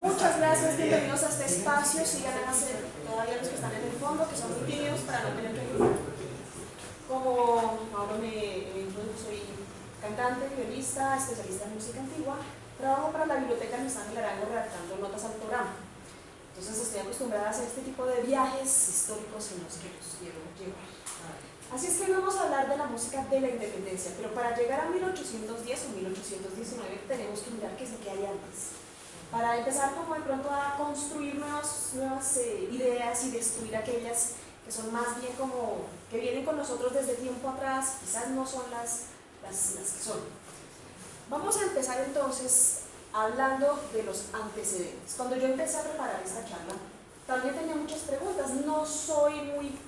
Muchas gracias, bienvenidos a este espacio. Sigan a hacer todavía los que están en el fondo, que son muy tímidos para no tener que gritar. Como Mauro me introdujo, soy cantante, violista, especialista en música antigua. Trabajo para la biblioteca en San Larango redactando notas al programa. Entonces estoy acostumbrada a hacer este tipo de viajes históricos en los que los quiero llevar. Así es que hoy vamos a hablar de la música de la independencia, pero para llegar a 1810 o 1819 tenemos que mirar qué es lo que hay antes. Para empezar como de pronto a construir nuevas ideas y destruir aquellas que son más bien como que vienen con nosotros desde tiempo atrás, quizás no son las que son. Vamos a empezar entonces hablando de los antecedentes. Cuando yo empecé a preparar esta charla, también tenía muchas preguntas. No soy muy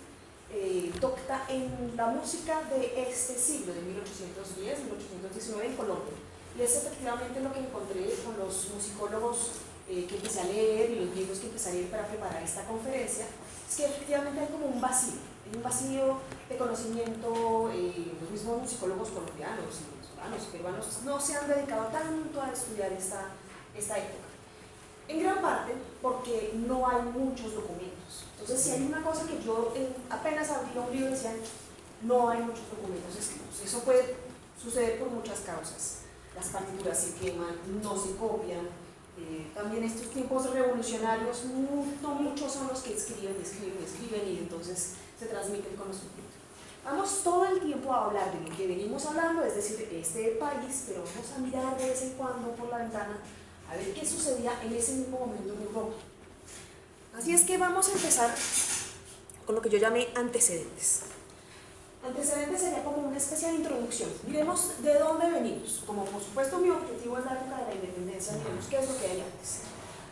docta en la música de este siglo, de 1810, 1819 en Colombia. Y es efectivamente lo que encontré con los musicólogos que empecé a leer y los libros que empecé a leer para preparar esta conferencia, es que efectivamente hay como un vacío de conocimiento. Los mismos musicólogos colombianos, venezolanos, peruanos no se han dedicado tanto a estudiar esta época. En gran parte porque no hay muchos documentos. Entonces, si hay una cosa que yo apenas abrí un libro y decían, no hay muchos documentos escritos. Eso puede suceder por muchas causas. Las partituras se queman, no se copian. También estos tiempos revolucionarios, no muchos son los que escriben y entonces se transmite el conocimiento. Vamos todo el tiempo a hablar de lo que venimos hablando, es decir, de este país, pero vamos a mirar de vez en cuando por la ventana a ver qué sucedía en ese mismo momento en Europa. Así es que vamos a empezar con lo que yo llamé antecedentes. Antecedentes sería como una especie de introducción. Miremos de dónde venimos. Como por supuesto mi objetivo es la época de la independencia, miremos qué es lo que hay antes.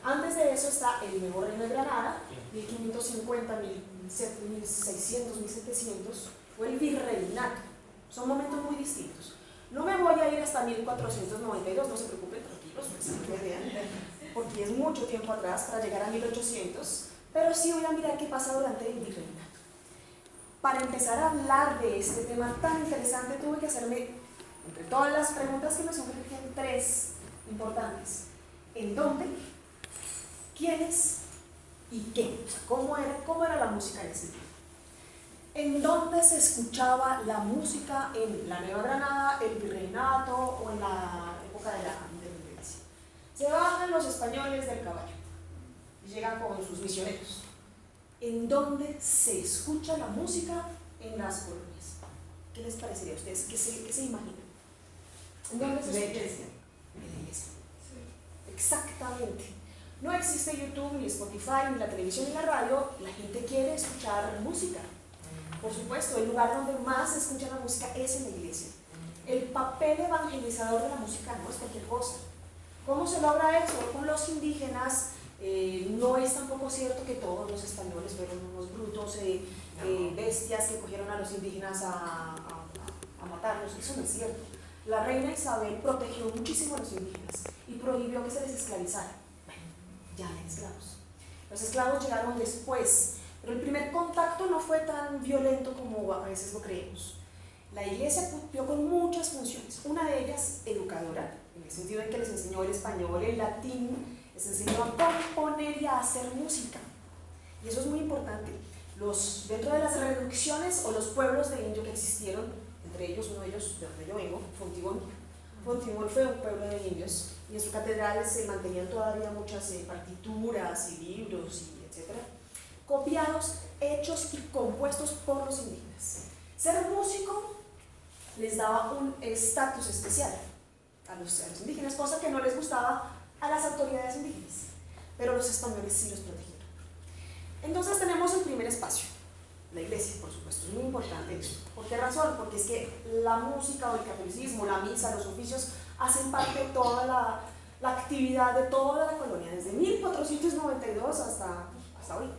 Antes de eso está el nuevo reino de Granada, 1550, 1600, 1700, o el virreinato. Son momentos muy distintos. No me voy a ir hasta 1492, no se preocupen, tranquilos, porque es mucho tiempo atrás para llegar a 1800, pero sí voy a mirar qué pasa durante el virreinato. Para empezar a hablar de este tema tan interesante, tuve que hacerme, entre todas las preguntas que me surgieron, tres importantes. ¿En dónde? ¿Quiénes? ¿Y qué? ¿Cómo era la música en ese tiempo? ¿En dónde se escuchaba la música en la Nueva Granada, el virreinato o en la época de la independencia? Se bajan los españoles del caballo y llegan con sus misioneros. ¿En dónde se escucha la música? En las colonias. ¿Qué les parecería a ustedes? ¿Qué se imaginan? ¿En dónde se escucha? En la iglesia. Sí. Exactamente. No existe YouTube, ni Spotify, ni la televisión, ni la radio. La gente quiere escuchar música. Por supuesto, el lugar donde más se escucha la música es en la iglesia. El papel evangelizador de la música no es cualquier cosa. ¿Cómo se lo habrá hecho con los indígenas? No es tampoco cierto que todos los españoles fueron unos brutos, bestias que cogieron a los indígenas a matarlos. Eso no es cierto. La reina Isabel protegió muchísimo a los indígenas y prohibió que se les esclavizara. Bueno, ya eran esclavos. Los esclavos llegaron después, pero el primer contacto no fue tan violento como a veces lo creemos. La iglesia cumplió con muchas funciones. Una de ellas, educadora, en el sentido en que les enseñó el español, el latín, les enseñó a componer y a hacer música. Y eso es muy importante. Dentro de las reducciones o los pueblos de indio que existieron, entre ellos, uno de ellos, de donde yo vengo, Fontibón. Fontibón fue un pueblo de indios y en su catedral se mantenían todavía muchas partituras y libros, etc. Copiados, hechos y compuestos por los indígenas. Ser músico les daba un estatus especial a los indígenas, cosa que no les gustaba a las autoridades indígenas, pero los españoles sí los protegieron. Entonces tenemos el primer espacio, la iglesia, por supuesto, es muy importante eso. ¿Por qué razón? Porque es que la música o el catolicismo, la misa, los oficios, hacen parte de toda la actividad de toda la colonia, desde 1492 hasta hoy.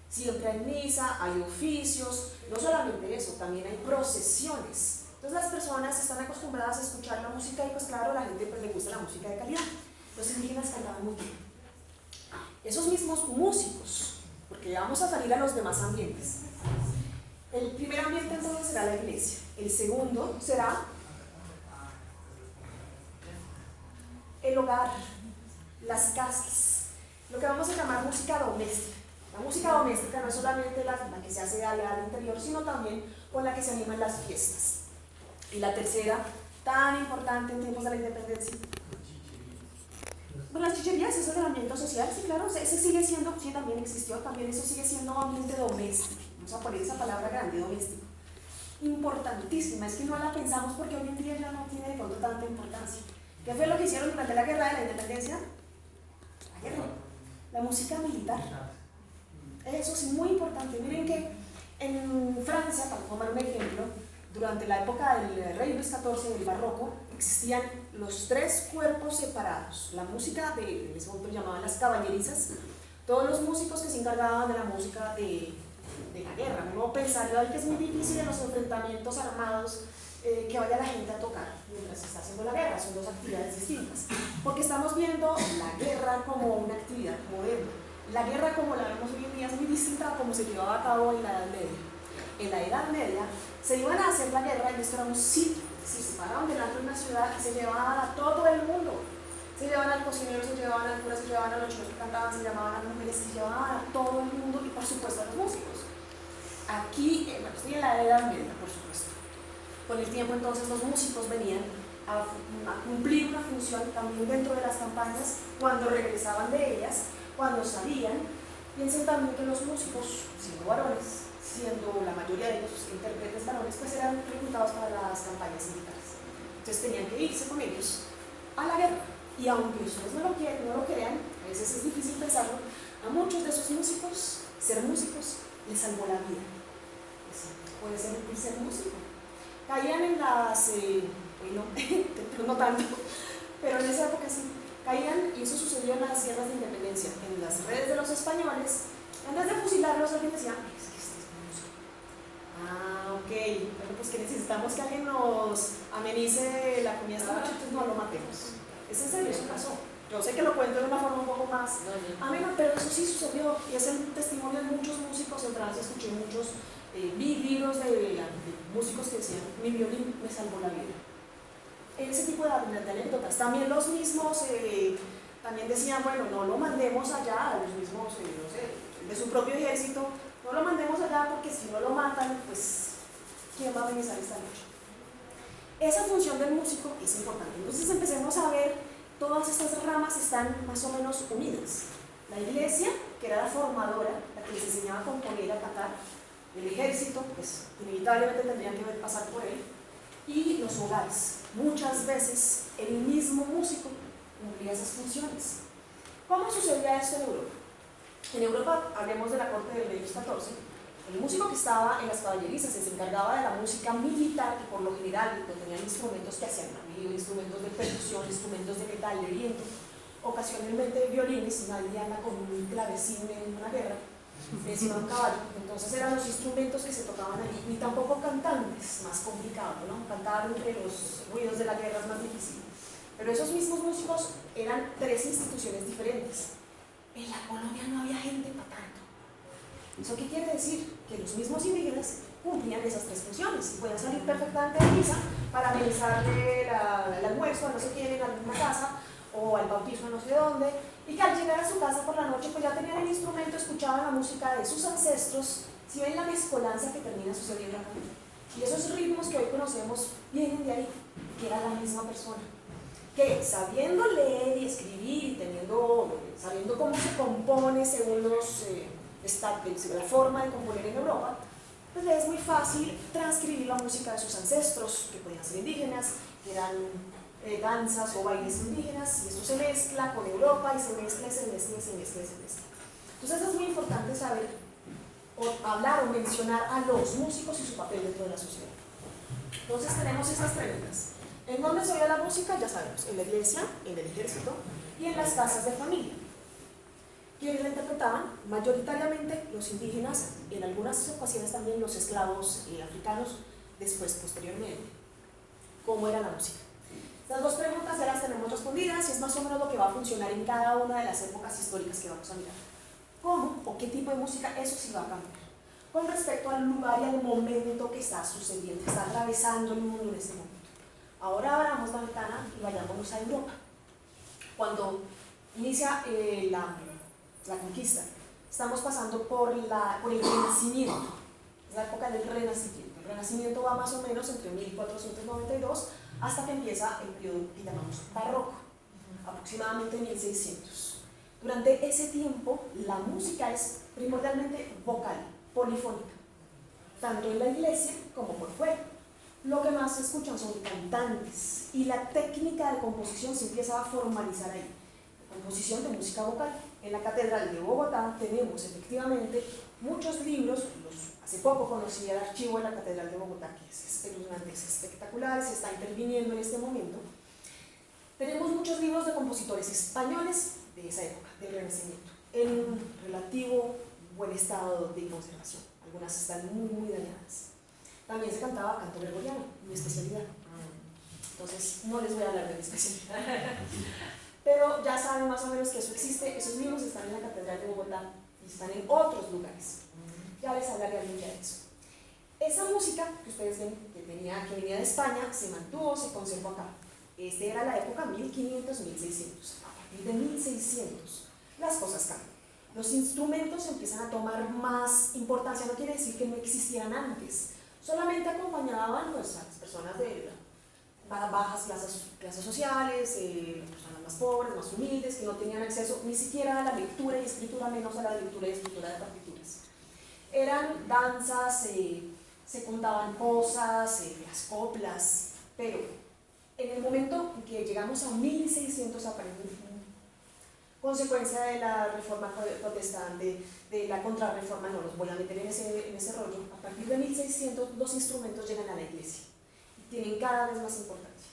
Siempre hay misa, hay oficios, no solamente eso, también hay procesiones. Entonces las personas están acostumbradas a escuchar la música y pues claro, a la gente pues, le gusta la música de calidad. Los indígenas cantaban muy bien. Esos mismos músicos, porque ya vamos a salir a los demás ambientes. El primer ambiente entonces será la iglesia. El segundo será el hogar, las casas. lo que vamos a llamar música doméstica. La música doméstica no es solamente la que se hace allá al interior, sino también con la que se animan las fiestas. Y la tercera, tan importante en tiempos de la independencia. Bueno, las chicherías, eso es el ambiente social, sí, claro, ese sigue siendo, sí, también existió, también eso sigue siendo ambiente doméstico. Vamos a poner esa palabra grande, doméstico. Importantísima, es que no la pensamos porque hoy en día ya no tiene de pronto tanta importancia. ¿Qué fue lo que hicieron durante la guerra de la independencia? La guerra, la música militar. Eso es muy importante. Miren que en Francia, para tomar un ejemplo, durante la época del rey Luis XIV, del barroco, existían los tres cuerpos separados. La música en ese momento llamaban las caballerizas, todos los músicos que se encargaban de la música de la guerra. Uno pensaría que es muy difícil en los enfrentamientos armados que vaya la gente a tocar mientras se está haciendo la guerra. Son dos actividades distintas, porque estamos viendo la guerra como una actividad moderna. La guerra como la vemos hoy en día es muy distinta a como se llevaba a cabo en la Edad Media. En la Edad Media se iban a hacer la guerra y esto era un sitio, se paraban delante de una ciudad y se llevaban a todo el mundo. Se llevaban al cocinero, se llevaban al cura, se llevaban a los chicos que cantaban, se llevaban a las mujeres, se llevaban a todo el mundo y por supuesto a los músicos. Aquí, bueno, estoy en la Edad Media, por supuesto. Con el tiempo entonces los músicos venían a cumplir una función también dentro de las campañas cuando regresaban de ellas, cuando salían. Piensen también que los músicos, siendo varones, siendo la mayoría de ellos intérpretes varones, pues eran reclutados para las campañas militares. Entonces tenían que irse con ellos a la guerra. Y aunque ustedes no lo crean, a veces es difícil pensarlo, a muchos de esos músicos, ser músicos les salvó la vida. Puede ser músico. Caían en las, bueno, no tanto, pero en esa época sí, caían, y eso sucedió en las guerras de independencia, en las redes de los españoles. En vez de fusilarlos, alguien decía, es que este es músico. Ah, ok, bueno, pues que necesitamos que alguien nos amenice la comida esta noche, entonces no lo matemos. Es en serio, eso pasó. Yo sé que lo cuento de una forma un poco más amena, pero eso sí sucedió, y es el testimonio de muchos músicos. En Francia escuché muchos, vi libros de músicos que decían, mi violín me salvó la vida. Ese tipo de anécdotas. También los mismos, también decían, bueno, no lo mandemos allá, a los mismos, no sé, de su propio ejército, no lo mandemos allá porque si no lo matan, pues, ¿quién va a venir esta noche? Esa función del músico es importante. Entonces empecemos a ver, todas estas ramas están más o menos unidas. La iglesia, que era la formadora, la que les enseñaba a componer, a cantar, el ejército, pues inevitablemente tendrían que pasar por él, y los hogares. Muchas veces el mismo músico cumplía esas funciones. ¿Cómo sucedía esto en Europa? En Europa, hablemos de la corte del rey Luis XIV, el músico que estaba en las caballerizas se encargaba de la música militar, que por lo general contenían instrumentos que hacían ruido, instrumentos de percusión, instrumentos de metal, de viento, ocasionalmente violines, y nadie anda con un clavecín en una guerra, sino un caballo. Entonces eran los instrumentos que se tocaban allí, ni tampoco cantantes, más complicado, ¿no? Cantar entre los ruidos de la guerra es más difícil. Pero esos mismos músicos eran tres instituciones diferentes. En la colonia no había gente para tanto. ¿Eso qué quiere decir? Que los mismos indígenas cumplían esas tres funciones y podían salir perfectamente de misa para amenizarle el almuerzo a no sé quién en alguna casa, o al bautismo a no sé dónde, y que al llegar a su casa por la noche pues ya tenían el instrumento, escuchaban la música de sus ancestros. Si ven la mezcolanza que termina sucediendo acá, y esos ritmos que hoy conocemos vienen de ahí, que era la misma persona, que sabiendo leer y escribir y sabiendo cómo se compone según la forma de componer en Europa, pues le es muy fácil transcribir la música de sus ancestros, que podían ser indígenas, que eran danzas o bailes indígenas, y esto se mezcla con Europa y se mezcla. Entonces es muy importante saber, o hablar o mencionar a los músicos y su papel dentro de la sociedad. Entonces tenemos estas preguntas. ¿En dónde se oía la música? Ya sabemos, en la iglesia, en el ejército y en las casas de familia. ¿Quiénes la interpretaban? Mayoritariamente los indígenas, en algunas ocasiones también los esclavos africanos, después, posteriormente. ¿Cómo era la música? Estas dos preguntas ya las tenemos respondidas y es más o menos lo que va a funcionar en cada una de las épocas históricas que vamos a mirar. ¿Cómo o qué tipo de música? Eso sí va a cambiar con respecto al lugar y al momento que está sucediendo, que está atravesando el mundo en ese momento. Ahora abramos la ventana y vayámonos a Europa. Cuando inicia la conquista. Estamos pasando por el Renacimiento, es la época del Renacimiento. El Renacimiento va más o menos entre 1492 hasta que empieza el periodo que llamamos barroco, aproximadamente 1600. Durante ese tiempo, la música es primordialmente vocal, polifónica, tanto en la iglesia como por fuera. Lo que más se escuchan son cantantes y la técnica de composición se empieza a formalizar ahí. Composición de música vocal. En la Catedral de Bogotá tenemos efectivamente muchos libros. Hace poco conocí el archivo de la Catedral de Bogotá, que es espeluznante, es espectacular, se está interviniendo en este momento. Tenemos muchos libros de compositores españoles de esa época, del Renacimiento, en relativo buen estado de conservación. Algunas están muy dañadas. También se cantaba canto gregoriano, mi especialidad. Entonces, no les voy a hablar de mi especialidad. Pero ya saben más o menos que eso existe. Esos libros están en la Catedral de Bogotá y están en otros lugares. Ya les hablaré algún día de eso. Esa música que ustedes ven, que venía de España, se mantuvo, se conservó acá. Era la época 1500-1600. A partir de 1600, las cosas cambian. Los instrumentos empiezan a tomar más importancia. No quiere decir que no existieran antes. Solamente acompañaban pues, a las personas de bajas clases sociales, las personas más pobres, más humildes, que no tenían acceso ni siquiera a la lectura y escritura, menos a la lectura y escritura de partituras. Eran danzas, se contaban cosas, las coplas, pero en el momento en que llegamos a 1600 aparece consecuencia de la reforma protestante, de la contrarreforma, no los voy a meter en ese rollo. A partir de 1600 los instrumentos llegan a la iglesia y tienen cada vez más importancia.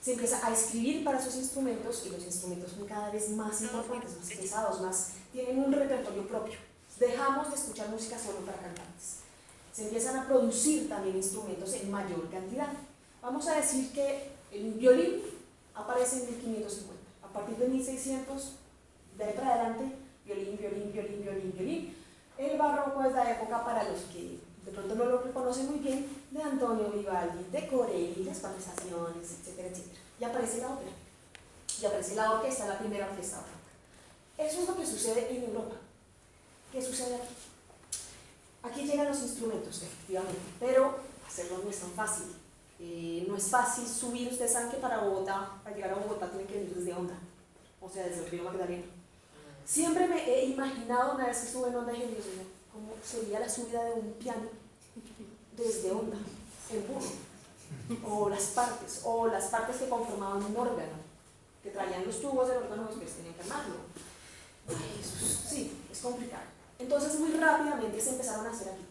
Se empieza a escribir para esos instrumentos y los instrumentos son cada vez más importantes, más pesados, tienen un repertorio propio. Dejamos de escuchar música solo para cantantes. Se empiezan a producir también instrumentos en mayor cantidad. Vamos a decir que el violín aparece en 1550. A partir de 1600, de ahí para adelante, violín. El barroco es la época, para los que de pronto no lo reconocen muy bien, de Antonio Vivaldi, de Corelli, las conversaciones, etcétera. Y aparece la ópera. Y aparece la orquesta, la primera orquesta barroca. Eso es lo que sucede en Europa. ¿Qué sucede aquí? Aquí llegan los instrumentos, efectivamente, pero hacerlo no es tan fácil. No es fácil subir. Ustedes saben que para llegar a Bogotá tienen que venir desde Honda, o sea, desde el río Magdalena. Siempre me he imaginado, una vez que estuve en Honda, dije, Dios mío, ¿cómo sería la subida de un piano desde Honda, en burro? O las partes que conformaban un órgano, que traían los tubos del órgano, después tenían que armarlo. Sí, es complicado. Entonces, muy rápidamente se empezaron a hacer aquí.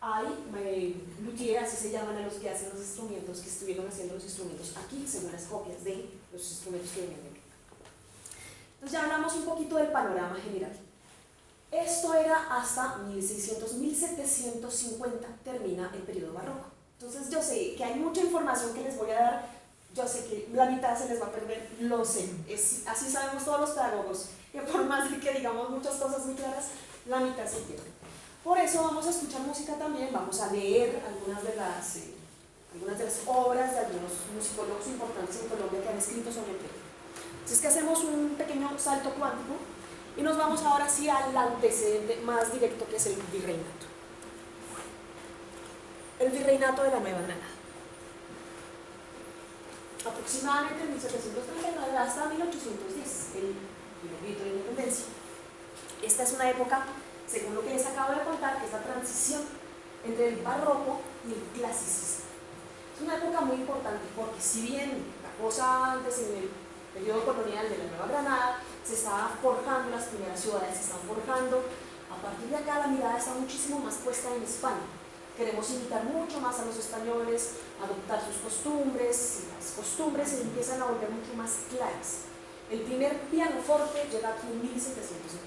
Hay luthier, así se llaman a los que hacen los instrumentos, que estuvieron haciendo los instrumentos aquí, según las copias de los instrumentos que venían de aquí. Entonces ya hablamos un poquito del panorama general. Esto era hasta 1600, 1750 termina el periodo barroco. Entonces yo sé que hay mucha información que les voy a dar, yo sé que la mitad se les va a perder, lo sé. Así sabemos todos los pedagogos, que por más de que digamos muchas cosas muy claras, la mitad se pierde. Por eso vamos a escuchar música también, vamos a leer algunas de las obras de algunos musicólogos importantes en Colombia que han escrito sobre el tema. Entonces, que hacemos un pequeño salto cuántico y nos vamos ahora sí al antecedente más directo, que es el virreinato. El virreinato de la Nueva Granada. Aproximadamente en 1739 hasta 1810, el primer grito de independencia. Esta es una época, según lo que les acabo de contar, que es la transición entre el barroco y el clasicismo. Es una época muy importante porque, si bien la cosa antes, en el periodo colonial de la Nueva Granada, se estaba forjando, las primeras ciudades se están forjando, a partir de acá la mirada está muchísimo más puesta en España. Queremos imitar mucho más a los españoles, adoptar sus costumbres, y las costumbres se empiezan a volver mucho más claras. El primer pianoforte llega aquí en 1750.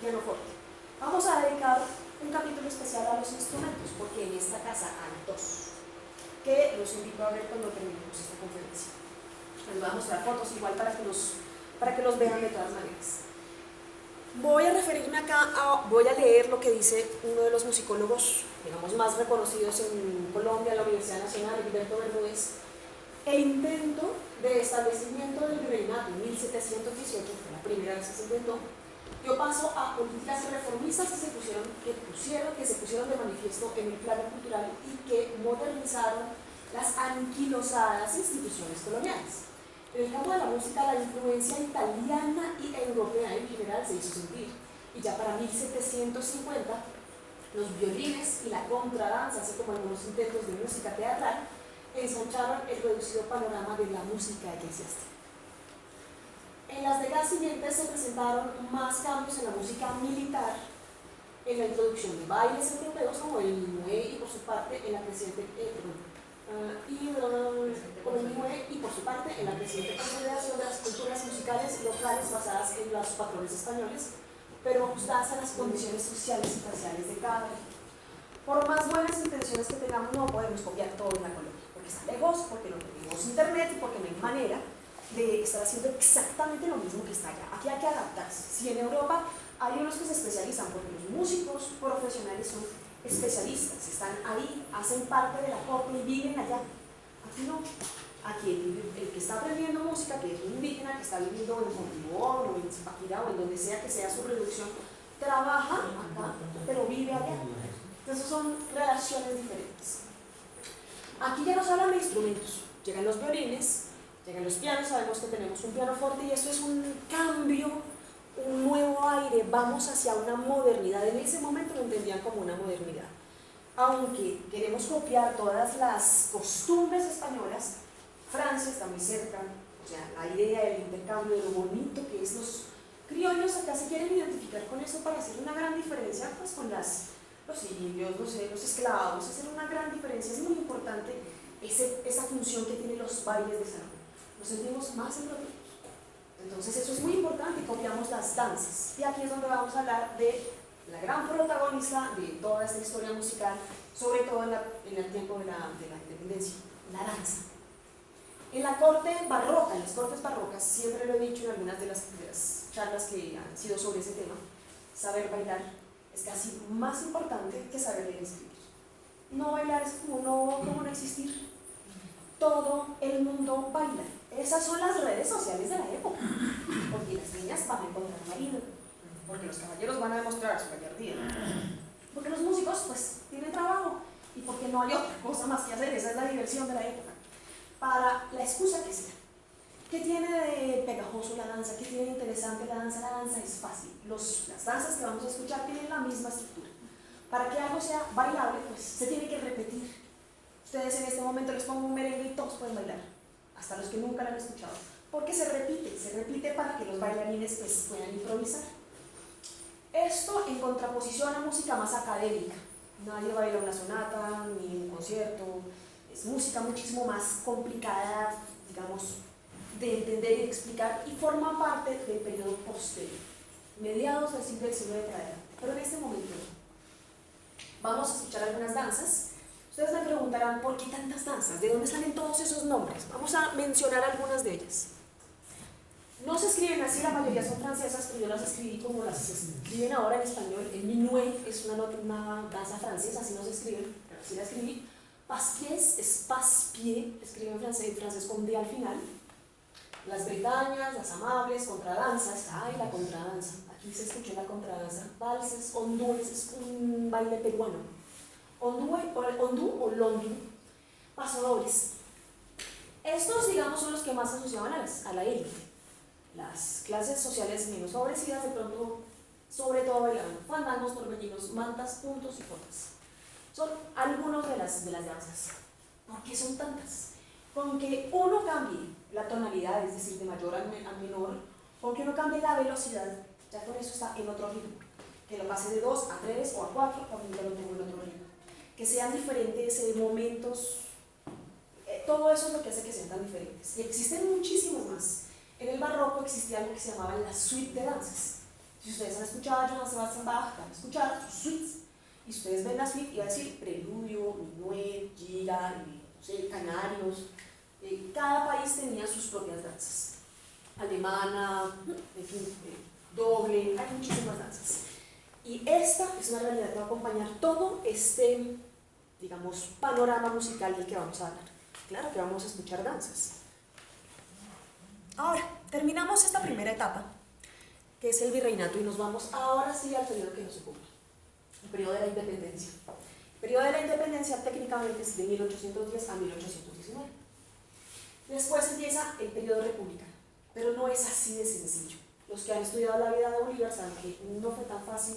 Pianoforte. Vamos a dedicar un capítulo especial a los instrumentos, porque en esta casa hay dos, que los invito a ver cuando terminemos esta conferencia. Les voy a mostrar fotos igual para que los vean de todas maneras. Voy a referirme acá, voy a leer lo que dice uno de los musicólogos, digamos, más reconocidos en Colombia, la Universidad Nacional, Gilberto Bermúdez. El intento de establecimiento del virreinato en 1718, fue la primera vez que se intentó, dio paso a políticas reformistas que se pusieron de manifiesto en el plano cultural y que modernizaron las anquilosadas instituciones coloniales. En el campo de la música, la influencia italiana y europea en general se hizo sentir, y ya para 1750 los violines y la contradanza, así como algunos intentos de música teatral, ensancharon el reducido panorama de la música eclesiástica. En las décadas siguientes se presentaron más cambios en la música militar, en la introducción de bailes europeos como el minué y por su parte en la creciente consolidación de las culturas musicales locales basadas en los patrones españoles, pero ajustadas a las condiciones sociales y raciales de cada región. Por más buenas intenciones que tengamos, no podemos copiar todo en la Colombia, porque está lejos, porque no tenemos internet y porque no hay manera de estar haciendo exactamente lo mismo que está allá. Aquí hay que adaptarse. Si en Europa hay unos que se especializan, porque los músicos profesionales son especialistas, están ahí, hacen parte de la copla y viven allá. Aquí no. Aquí el que está aprendiendo música, que es un indígena, que está viviendo en Fontibón o en Zipaquirá o en donde sea que sea su producción, trabaja acá, pero vive allá. Entonces son relaciones diferentes. Aquí ya nos hablan de instrumentos. Llegan los violines, llegan los pianos, sabemos que tenemos un pianoforte y esto es un cambio, un nuevo aire, vamos hacia una modernidad. En ese momento lo entendían como una modernidad. Aunque queremos copiar todas las costumbres españolas, Francia está muy cerca, o sea, la idea del intercambio, de lo bonito que es los criollos acá se quieren identificar con eso para hacer una gran diferencia pues, con los indios, los esclavos, hacer una gran diferencia. Es muy importante esa función que tienen los bailes de salón. Nos sentimos más europeos. Entonces eso es muy importante y copiamos las danzas. Y aquí es donde vamos a hablar de la gran protagonista de toda esta historia musical, sobre todo en el tiempo de la independencia, la danza. En la corte barroca, en las cortes barrocas, siempre lo he dicho en algunas de las charlas que han sido sobre ese tema, saber bailar es casi más importante que saber leer y escribir. No bailar es como no existir. Todo el mundo baila. Esas son las redes sociales de la época. Porque las niñas van a encontrar marido, porque los caballeros van a demostrar su gallardía, porque los músicos pues tienen trabajo y porque no hay otra cosa más que hacer. Esa es la diversión de la época. Para la excusa que sea. ¿Qué tiene de pegajoso la danza? ¿Qué tiene de interesante la danza? La danza es fácil. Las danzas que vamos a escuchar tienen la misma estructura. Para que algo sea bailable, pues se tiene que repetir. Ustedes en este momento les pongo un merengue y todos pueden bailar, hasta los que nunca lo han escuchado, porque se repite para que los bailarines pues, puedan improvisar. Esto en contraposición a música más académica. Nadie baila una sonata, ni un concierto. Es música muchísimo más complicada, digamos, de entender y de explicar, y forma parte del periodo posterior, mediados del siglo XIX para adelante. Pero en este momento vamos a escuchar algunas danzas. Ustedes me preguntarán, ¿por qué tantas danzas? ¿De dónde salen todos esos nombres? Vamos a mencionar algunas de ellas. No se escriben así, la mayoría son francesas, pero yo las escribí como las escriben ahora en español. El minué es una danza francesa, así no se escribe, pero así la escribí. Pas-pieds es pas-pied, escribe en francés con D al final. Las bretañas, las amables, contradanzas, la contradanza. Aquí se escuchó la contradanza. Valses, ondúes, es un baile peruano. Ondú o londú, pasadores. Estos, digamos, son los que más se asociaban a la élite. Las clases sociales menos favorecidas, de pronto, sobre todo bailaban fandangos, torbellinos, mantas, puntos y fotas. Son algunos de las danzas. ¿Por qué son tantas? Con que uno cambie la tonalidad, es decir, de mayor a menor, con que uno cambie la velocidad, ya con eso está en otro ritmo. Que lo pase de 2 a 3 o a 4, también ya lo tengo en otro ritmo. Que sean diferentes momentos, todo eso es lo que hace que sean tan diferentes. Y existen muchísimos más. En el barroco existía algo que se llamaba la suite de danzas. Si ustedes han escuchado a Johann Sebastian Bach, van a escuchar sus suites. Y si ustedes ven la suite, iba a decir preludio, minuet, giga, no sé, canarios. Cada país tenía sus propias danzas. Alemana, en fin, doble, hay muchísimas danzas. Y esta es una realidad que va a acompañar todo este, digamos, panorama musical del que vamos a hablar. Claro que vamos a escuchar danzas. Ahora, terminamos esta primera etapa, que es el virreinato, y nos vamos ahora sí al periodo que nos ocupa, el periodo de la independencia. El periodo de la independencia técnicamente es de 1810 a 1819. Después empieza el periodo republicano, pero no es así de sencillo. Los que han estudiado la vida de Bolívar saben que no fue tan fácil,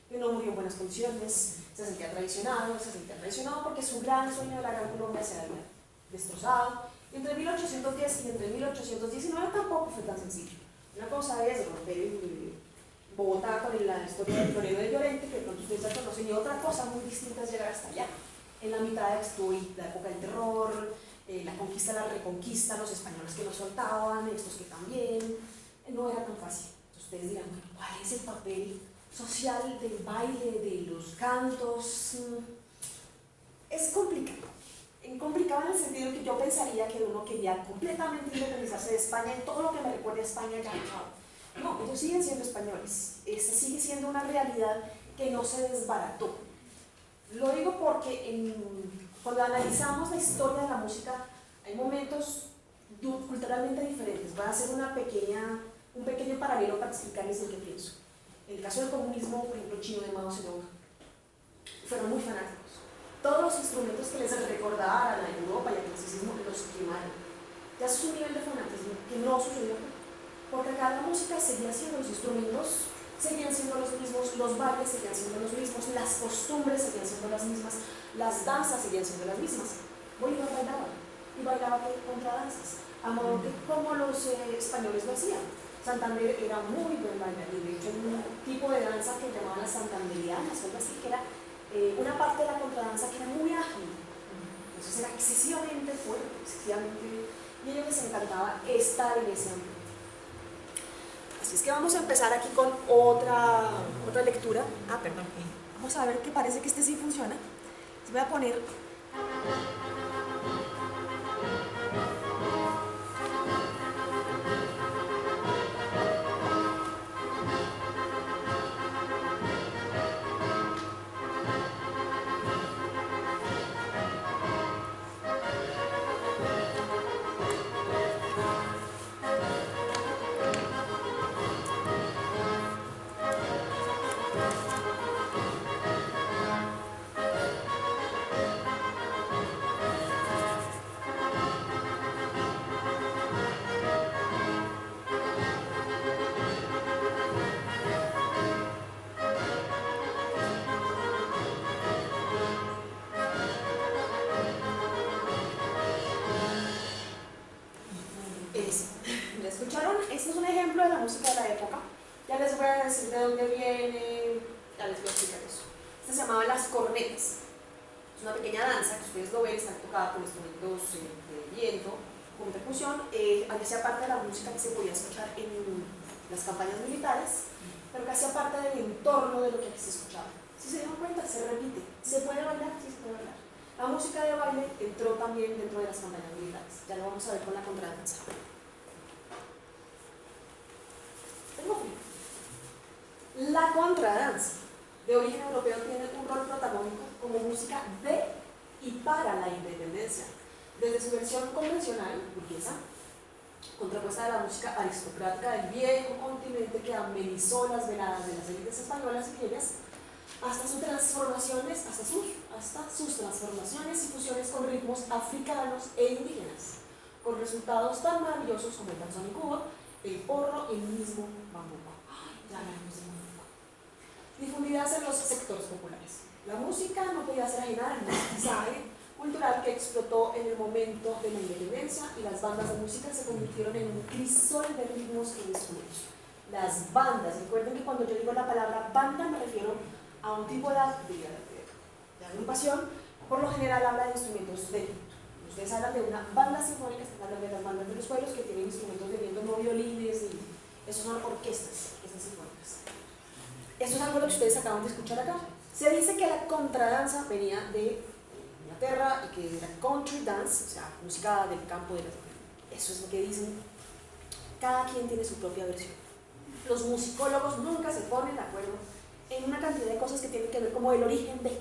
que no murió en buenas condiciones, se sentía traicionado porque su gran sueño de la Gran Colombia se había destrozado. Y entre 1810 y entre 1819 tampoco fue tan sencillo. Una cosa es romper Bogotá con la historia del Florero de Llorente, que de pronto ustedes ya conocen, y otra cosa muy distinta es llegar hasta allá. En la mitad estuvo la época del terror, la conquista, la reconquista, los españoles que no soltaban, estos que también, no era tan fácil. Entonces ustedes dirán, bueno, ¿cuál es el papel social del baile, de los cantos? Es complicado en el sentido que yo pensaría que uno quería completamente independizarse de España en todo lo que me recuerde a España ya. No, ellos siguen siendo españoles. Esa sigue siendo una realidad que no se desbarató. Lo digo porque cuando analizamos la historia de la música hay momentos culturalmente diferentes. Voy a hacer un pequeño paralelo para explicarles en qué pienso. En el caso del comunismo, por ejemplo, chino de Mao Zedong, fueron muy fanáticos. Todos los instrumentos que les recordaran a Europa y al clasicismo los quemaron. Ya es un nivel de fanatismo que no sucedió acá. Porque acá la música seguía siendo, los instrumentos seguían siendo los mismos, los bailes seguían siendo los mismos, las costumbres seguían siendo las mismas, las danzas seguían siendo las mismas. Bolívar bailaba, y bailaba contradanzas, a modo de como los españoles lo hacían. Santander era muy buen bailarín, de hecho un tipo de danza que llamaban las santanderianas, algo así, que era una parte de la contradanza que era muy ágil, entonces era excesivamente fuerte, y a ellos les encantaba estar en ese ambiente. Así es que vamos a empezar aquí con otra lectura. Perdón, vamos a ver que parece que este sí funciona. Les voy a poner... ¿Ya escucharon? Este es un ejemplo de la música de la época. Ya les voy a decir de dónde viene, ya les voy a explicar eso. Este se llamaba las cornetas. Es una pequeña danza que ustedes lo ven, está tocada con instrumentos de viento, con percusión, hacía parte de la música que se podía escuchar en las campañas militares, pero que hacía parte del entorno de lo que aquí se escuchaba. Si se dieron cuenta, se repite. ¿Se puede bailar? Sí, se puede bailar. La música de baile entró también dentro de las campañas militares. Ya lo vamos a ver con la contradanza. La contradanza, de origen europeo, tiene un rol protagónico como música de y para la independencia. Desde su versión convencional, burguesa, contrapuesta de la música aristocrática del viejo continente que amenizó las veladas de las élites españolas y griegas, hasta sus transformaciones y fusiones con ritmos africanos e indígenas, con resultados tan maravillosos como el danzón en Cuba, el porro y el mismo bambuco. Ya hablaremos del bambuco. Difundidas en los sectores populares. La música no podía ser ajena al mestizaje cultural que explotó en el momento de la independencia, y las bandas de música se convirtieron en un crisol de ritmos e instrumentos. Las bandas, recuerden que cuando yo digo la palabra banda me refiero a un tipo de agrupación, por lo general habla de instrumentos de viento. Ustedes hablan de una banda sinfónica, están hablando de las bandas de los pueblos que tienen instrumentos de viento, no violines, esos son orquestas sinfónicas. Esto es algo de lo que ustedes acaban de escuchar acá. Se dice que la contradanza venía de Inglaterra y que era country dance, o sea, música del campo de la tierra. Eso es lo que dicen. Cada quien tiene su propia versión. Los musicólogos nunca se ponen de acuerdo en una cantidad de cosas que tienen que ver como el origen de.